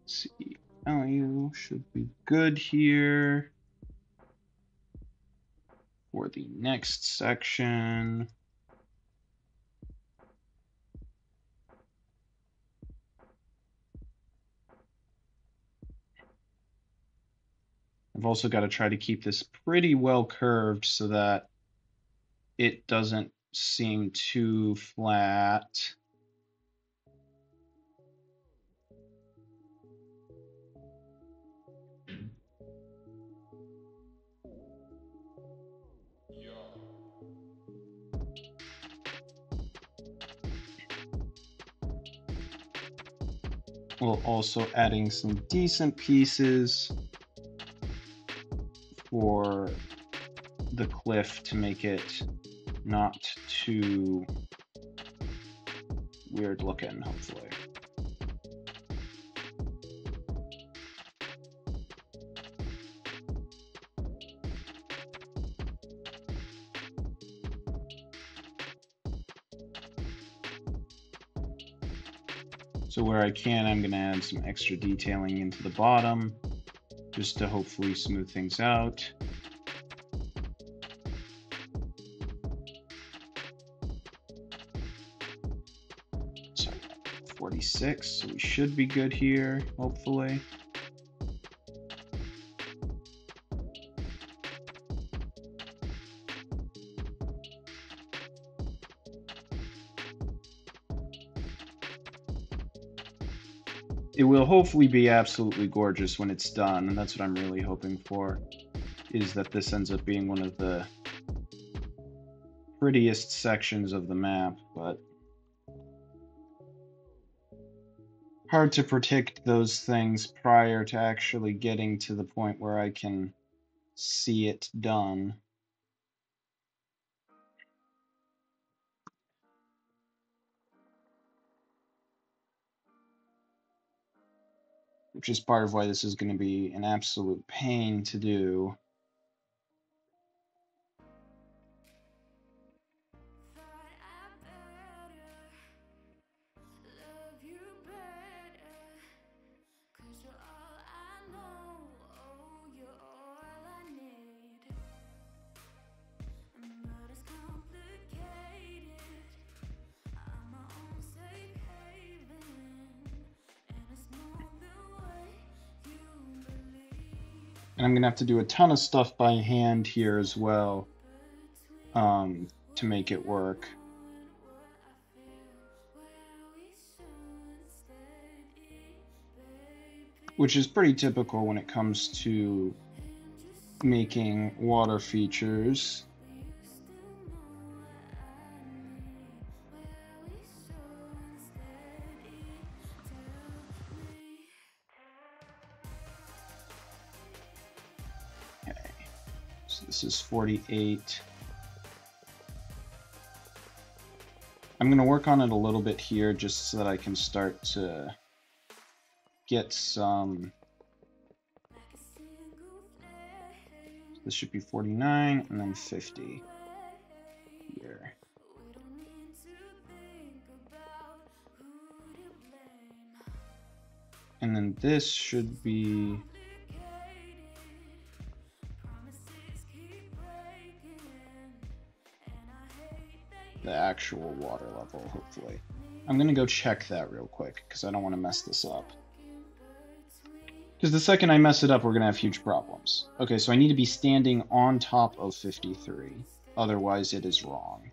Let's see, value should be good here for the next section. I've also got to try to keep this pretty well curved so that it doesn't seem too flat. We'll also adding some decent pieces for the cliff to make it not too weird looking, hopefully. So where I can, I'm going to add some extra detailing into the bottom, just to hopefully smooth things out. Sorry, 46, so we should be good here, hopefully. It will hopefully be absolutely gorgeous when it's done, and that's what I'm really hoping for. is that this ends up being one of the prettiest sections of the map, but hard to predict those things prior to actually getting to the point where I can see it done. Which is part of why this is going to be an absolute pain to do. And I'm going to have to do a ton of stuff by hand here as well to make it work. Which is pretty typical when it comes to making water features. This is 48. I'm going to work on it a little bit here just so that I can start to get some. This should be 49 and then 50 here. And then this should be the actual water level, hopefully. I'm going to go check that real quick because I don't want to mess this up. Because the second I mess it up, we're going to have huge problems. Okay, so I need to be standing on top of 53. Otherwise, it is wrong.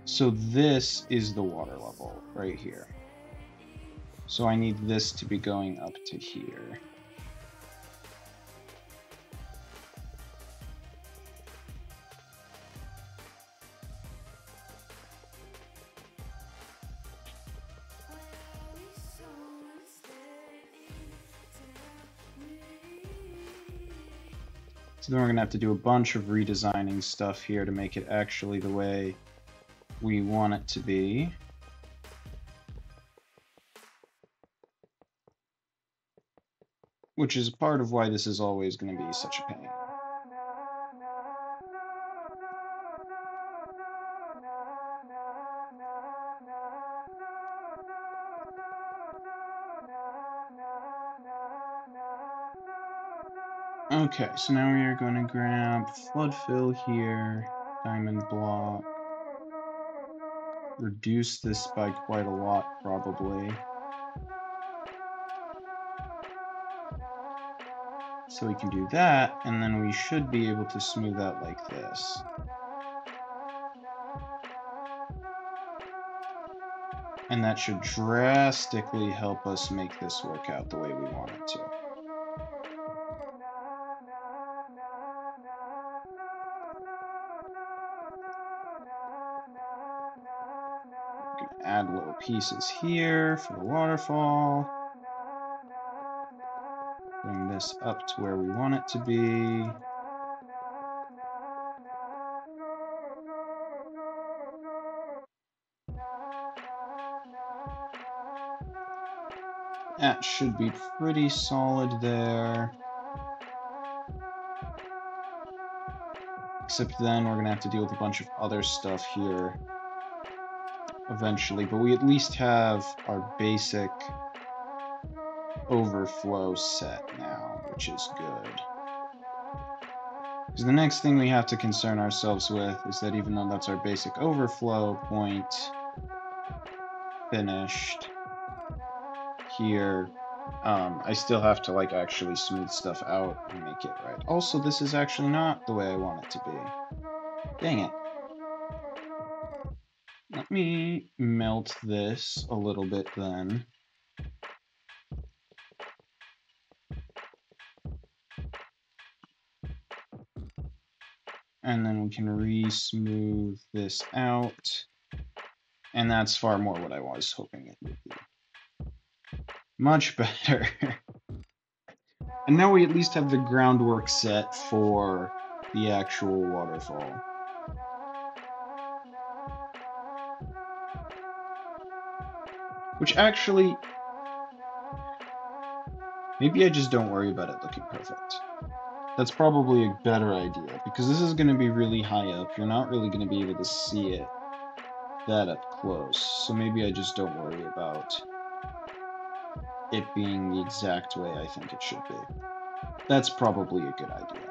So this is the water level right here. So I need this to be going up to here. So then we're going to have to do a bunch of redesigning stuff here to make it actually the way we want it to be. Which is part of why this is always going to be such a pain. Okay, so now we are going to grab flood fill here, diamond block, reduce this by quite a lot probably. So we can do that, and then we should be able to smooth out like this. And that should drastically help us make this work out the way we want it to. Add little pieces here for the waterfall. Bring this up to where we want it to be. That should be pretty solid there. Except then we're going to have to deal with a bunch of other stuff here eventually, but we at least have our basic overflow set now, which is good. Because the next thing we have to concern ourselves with is that even though that's our basic overflow point finished here, I still have to like actually smooth stuff out and make it right. Also, this is actually not the way I want it to be. Dang it. No, let me melt this a little bit then. And then we can re-smooth this out. And that's far more what I was hoping it would be. Much better. And now we at least have the groundwork set for the actual waterfall. Which actually, maybe I just don't worry about it looking perfect. That's probably a better idea, because this is going to be really high up. You're not really going to be able to see it that up close. So maybe I just don't worry about it being the exact way I think it should be. That's probably a good idea.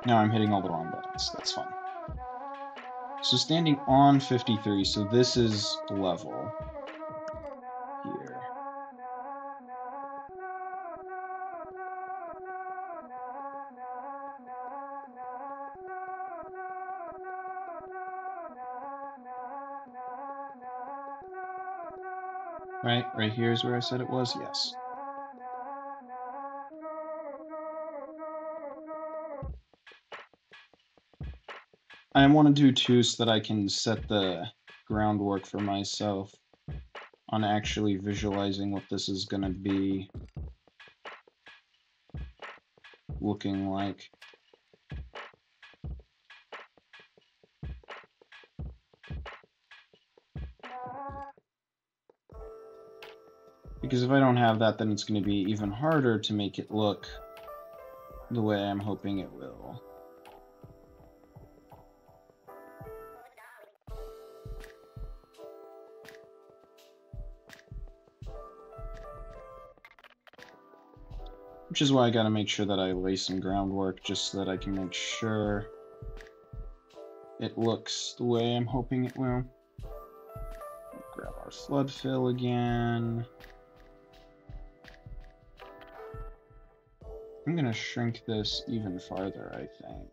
Now I'm hitting all the wrong buttons. That's fine. So standing on 53, so this is level here. Right here is where I said it was? Yes. I want to do two so that I can set the groundwork for myself on actually visualizing what this is going to be looking like. Because if I don't have that, then it's going to be even harder to make it look the way I'm hoping it will. Which is why I gotta make sure that I lay some groundwork, just so that I can make sure it looks the way I'm hoping it will. Grab our flood fill again. I'm gonna shrink this even farther, I think.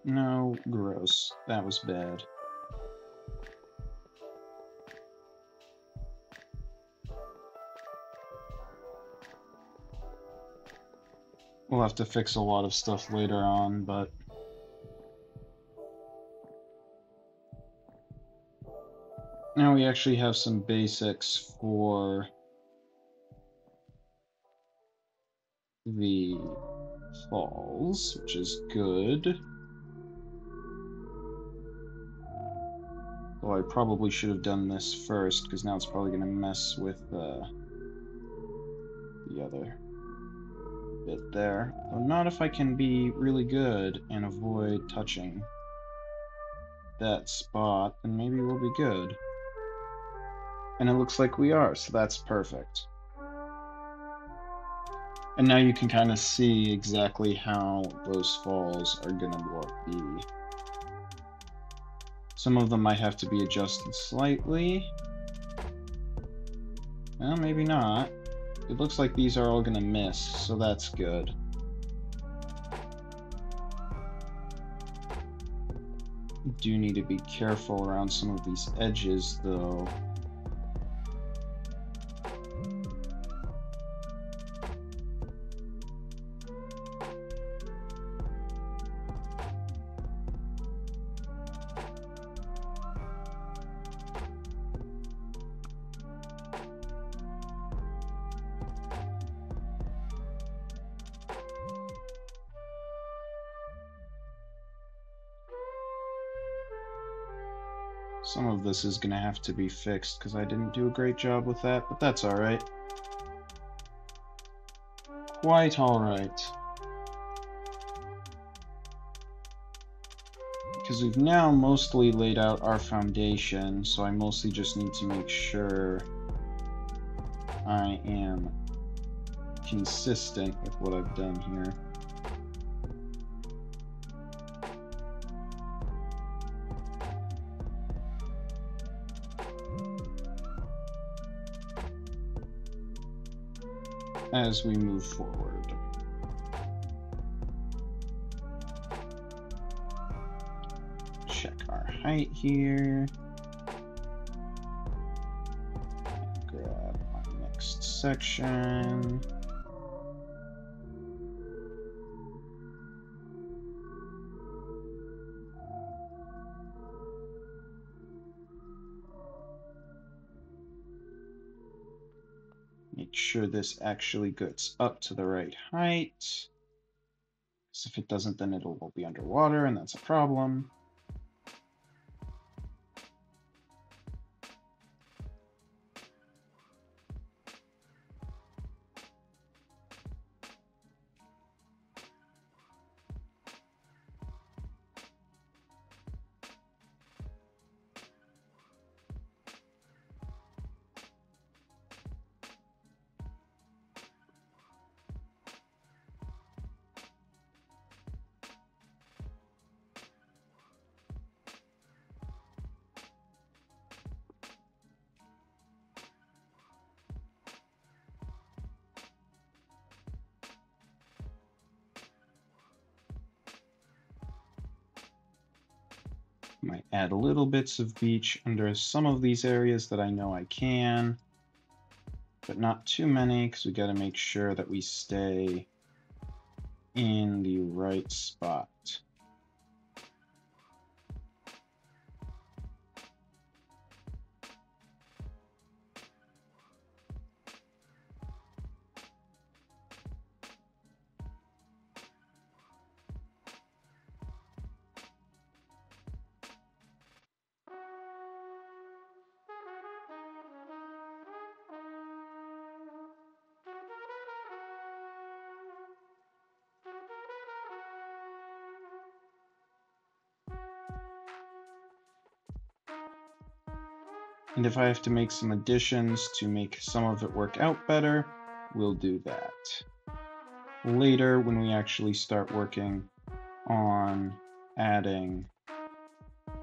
No, gross. That was bad. We'll have to fix a lot of stuff later on, but... now we actually have some basics for the falls, which is good. Though I probably should have done this first, because now it's probably going to mess with the other bit there. Though not if I can be really good and avoid touching that spot, then maybe we'll be good. And it looks like we are, so that's perfect. And now you can kind of see exactly how those falls are going to be. Some of them might have to be adjusted slightly. Well, maybe not. It looks like these are all going to miss, so that's good. Do need to be careful around some of these edges, though. Some of this is going to have to be fixed because I didn't do a great job with that, but that's alright. Quite alright. Because we've now mostly laid out our foundation, so I mostly just need to make sure I am consistent with what I've done here. as we move forward. Check our height here. Grab our next section. Make sure this actually gets up to the right height. Because if it doesn't, then it will be underwater, and that's a problem. Might add little bits of beach under some of these areas that I know I can, but not too many, because we got to make sure that we stay in the right spot. And if I have to make some additions to make some of it work out better, we'll do that later when we actually start working on adding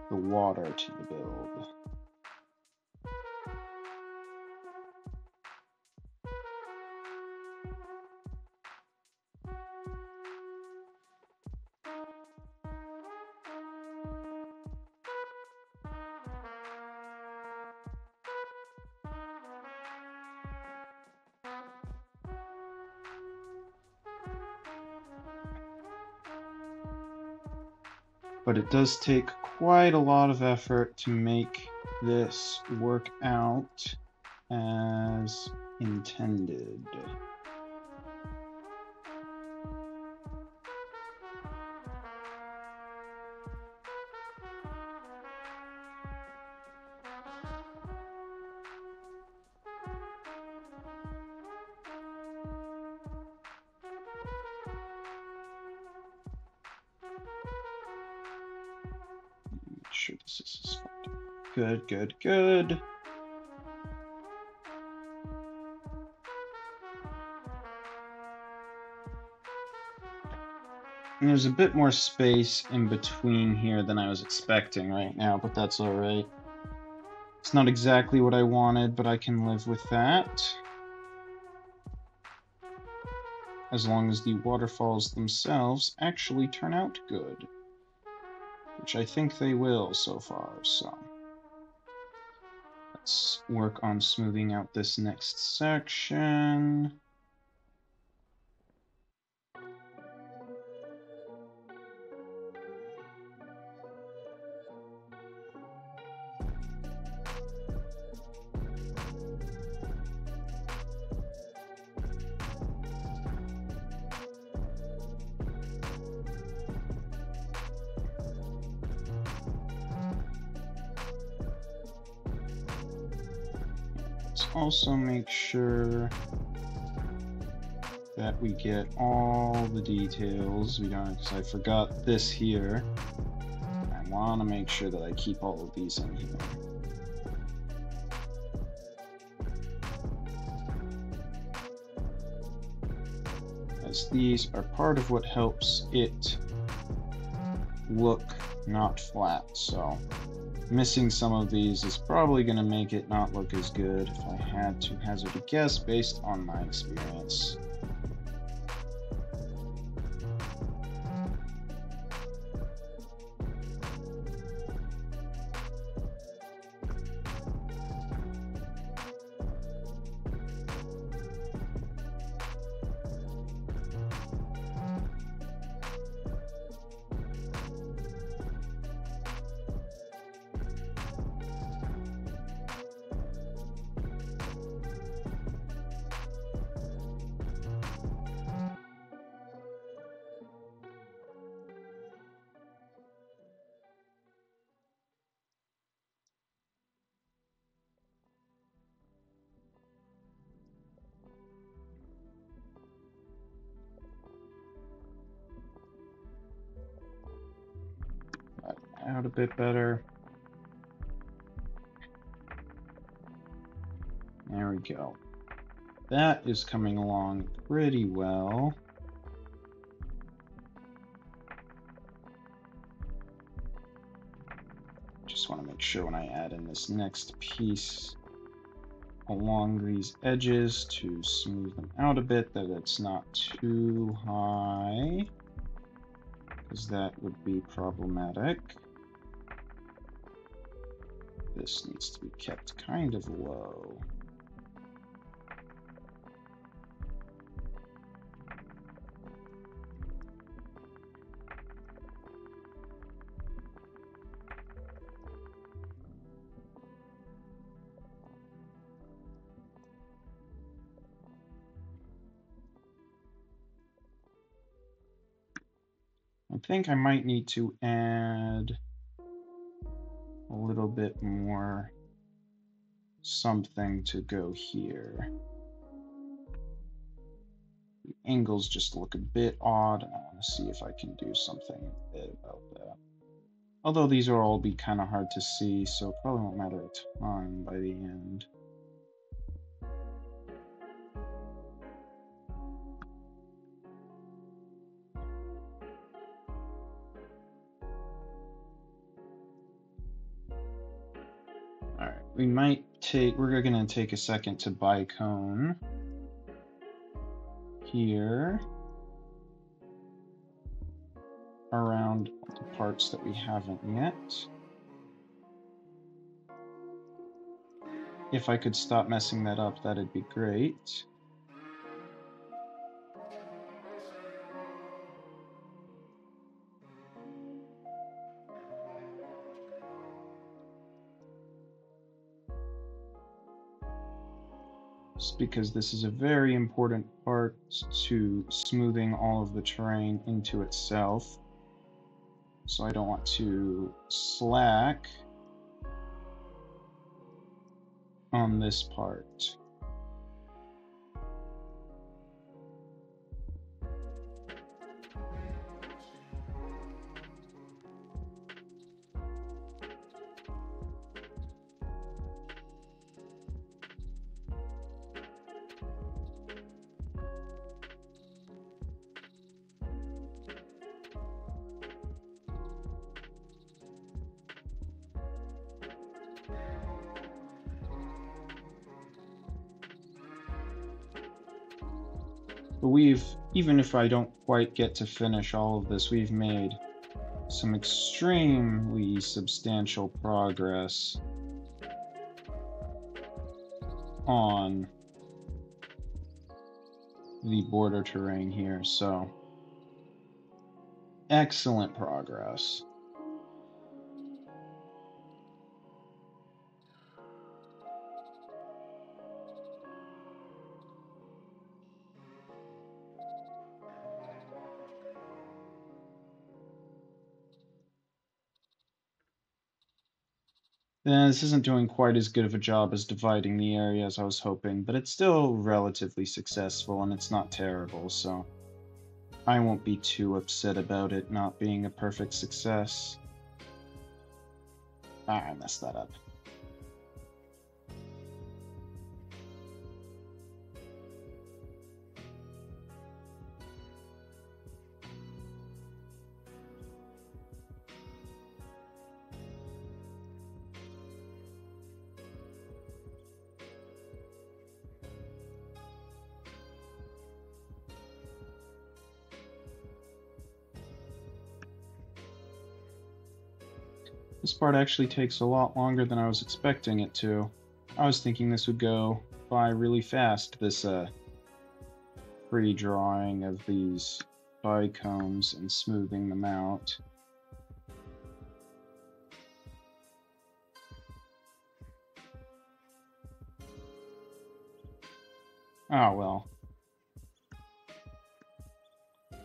the water to the build. But it does take quite a lot of effort to make this work out as intended. Make sure this is good, good, good. And there's a bit more space in between here than I was expecting right now, but that's all right. It's not exactly what I wanted, but I can live with that. As long as the waterfalls themselves actually turn out good. Which I think they will so far, so. Let's work on smoothing out this next section. Let's also make sure that we get all the details. We don't, because I forgot this here. I want to make sure that I keep all of these in here. As these are part of what helps it look not flat, so missing some of these is probably going to make it not look as good if I had to hazard a guess based on my experience. Out a bit better. There we go. That is coming along pretty well. Just want to make sure when I add in this next piece along these edges to smooth them out a bit that it's not too high, because that would be problematic. This needs to be kept kind of low. I think I might need to add a little bit more something to go here. The angles just look a bit odd, and I want to see if I can do something a bit about that. Although these will all be kind of hard to see, so it probably won't matter a ton by the end. Alright, we're going to take a second to bicone here around the parts that we haven't yet. If I could stop messing that up, that'd be great. Just because this is a very important part to smoothing all of the terrain into itself. So I don't want to slack on this part. But even if I don't quite get to finish all of this, we've made some extremely substantial progress on the border terrain here, so excellent progress. This isn't doing quite as good of a job as dividing the area as I was hoping, but it's still relatively successful and it's not terrible, so I won't be too upset about it not being a perfect success. Ah, I messed that up. This part actually takes a lot longer than I was expecting it to. I was thinking this would go by really fast, this pre-drawing of these bicones and smoothing them out. Oh well.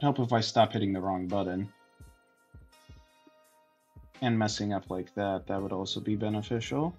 Help if I stop hitting the wrong button. And messing up like that, that would also be beneficial.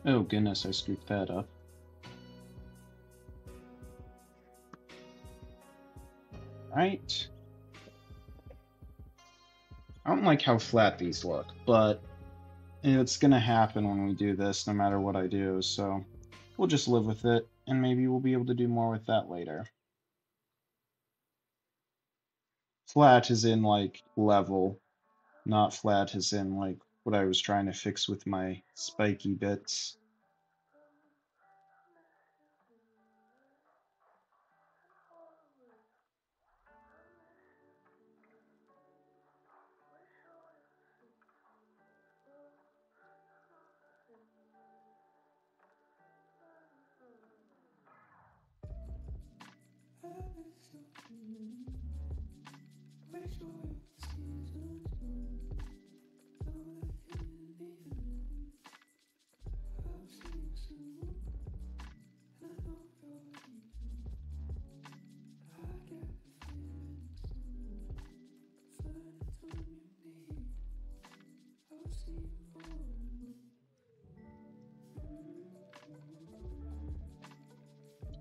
Oh goodness, I screwed that up. Right. I don't like how flat these look, but it's gonna happen when we do this, no matter what I do, so we'll just live with it, and maybe we'll be able to do more with that later. Flat is in, like, level, not flat as in, like, what I was trying to fix with my spiky bits.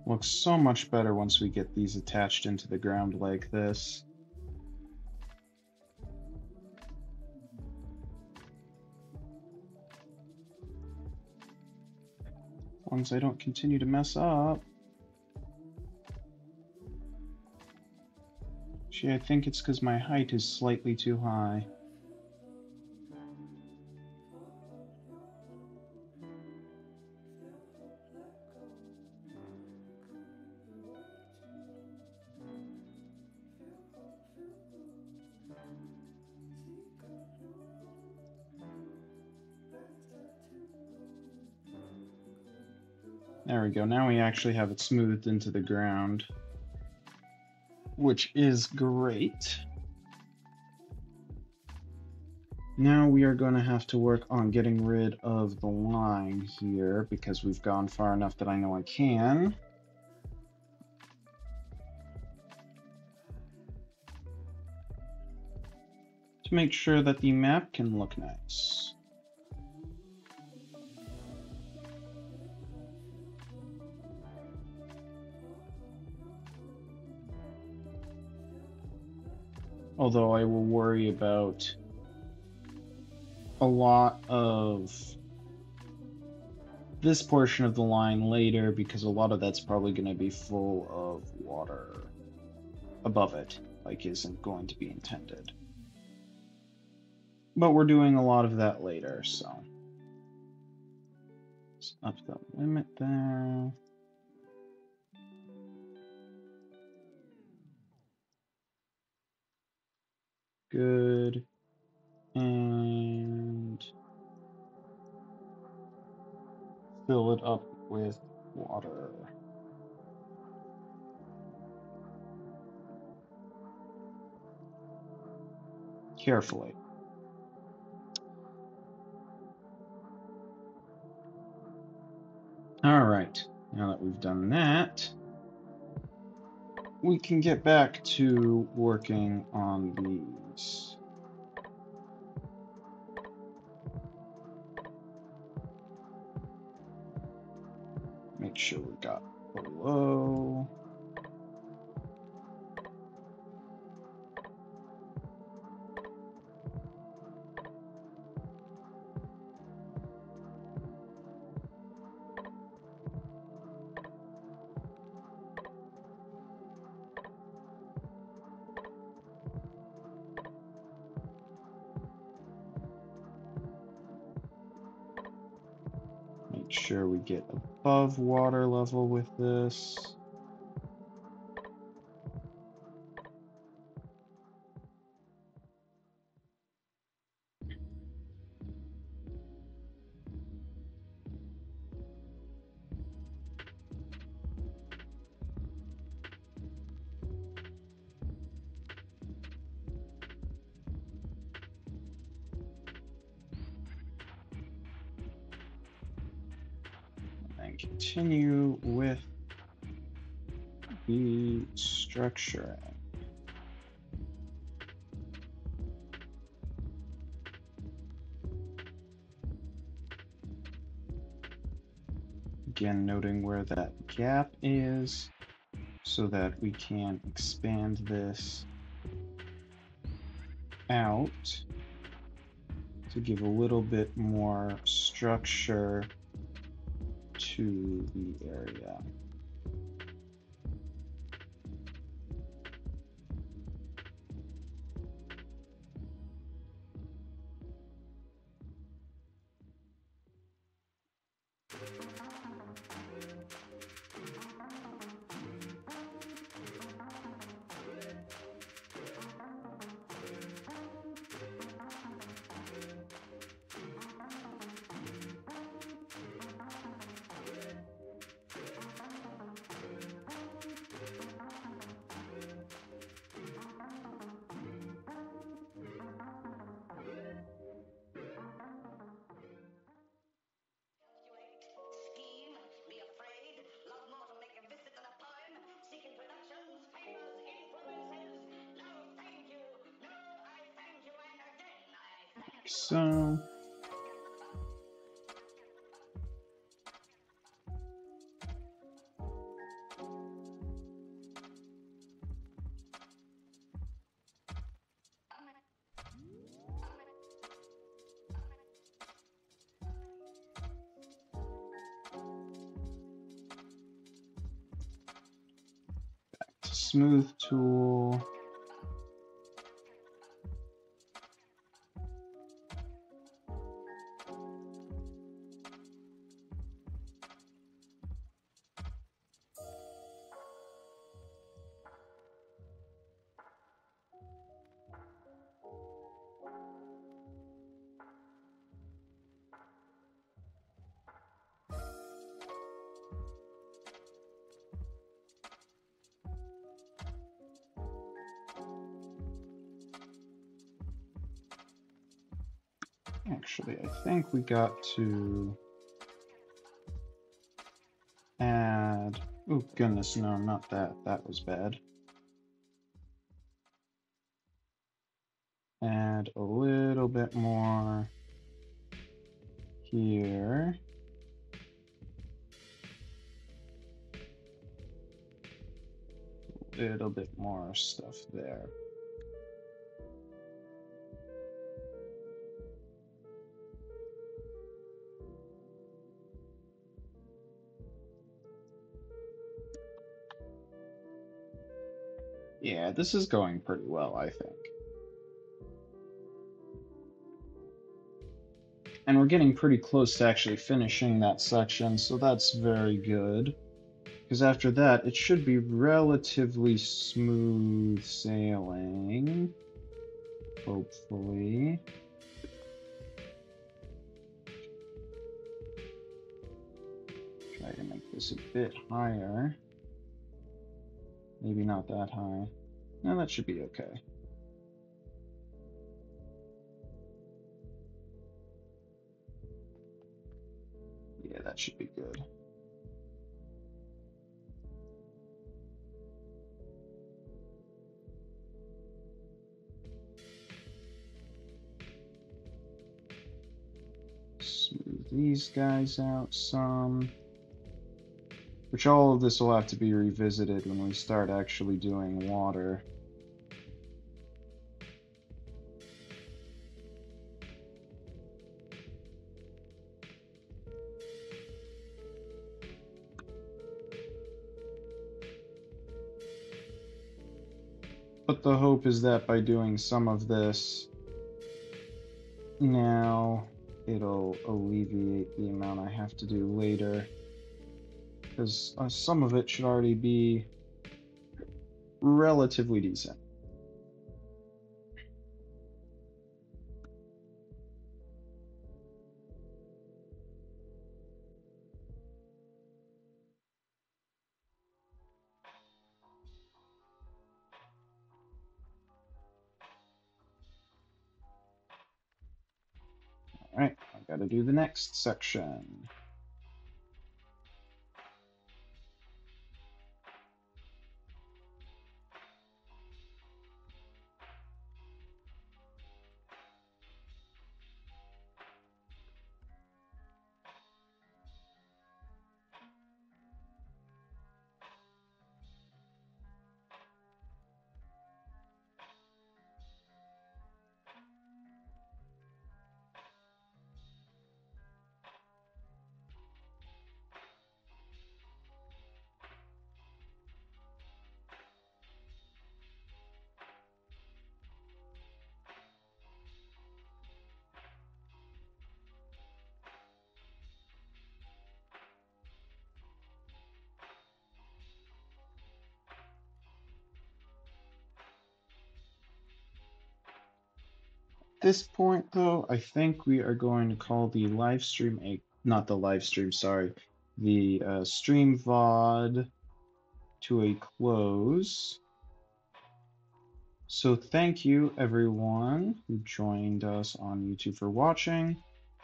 Looks so much better once we get these attached into the ground like this. As long as I don't continue to mess up. Actually, I think it's because my height is slightly too high. There we go. Now we actually have it smoothed into the ground, which is great. Now we are going to have to work on getting rid of the line here because we've gone far enough that I know I can. To make sure that the map can look nice. Although I will worry about a lot of this portion of the line later because a lot of that's probably going to be full of water above it, like isn't going to be intended. But we're doing a lot of that later, so. Let's up the limit there. Good. And fill it up with water. Carefully. All right, now that we've done that, we can get back to working on these. Make sure we got below. sure we get above water level with this. And continue with the structuring. Again, noting where that gap is so that we can expand this out to give a little bit more structure to the area. So smooth tool. Actually, I think we got to add, oh goodness, no, not that. That was bad. Add a little bit more here. A little bit more stuff there. Yeah, this is going pretty well, I think. And we're getting pretty close to actually finishing that section, so that's very good. Because after that, it should be relatively smooth sailing. Hopefully. Try to make this a bit higher. Maybe not that high. No, that should be okay. Yeah, that should be good. Smooth these guys out some. Which all of this will have to be revisited when we start actually doing water. But the hope is that by doing some of this now, it'll alleviate the amount I have to do later. Because some of it should already be relatively decent. Alright, I gotta do the next section. This point, though, I think we are going to call the live stream not the live stream, sorry, the stream VOD to a close. So thank you everyone who joined us on YouTube for watching.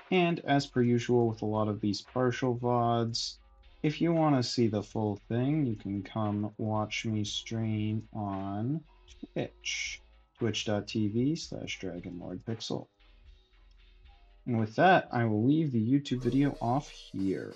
And as per usual with a lot of these partial VODs, if you want to see the full thing, you can come watch me stream on Twitch. twitch.tv/DragonLordPixel. And with that, I will leave the YouTube video off here.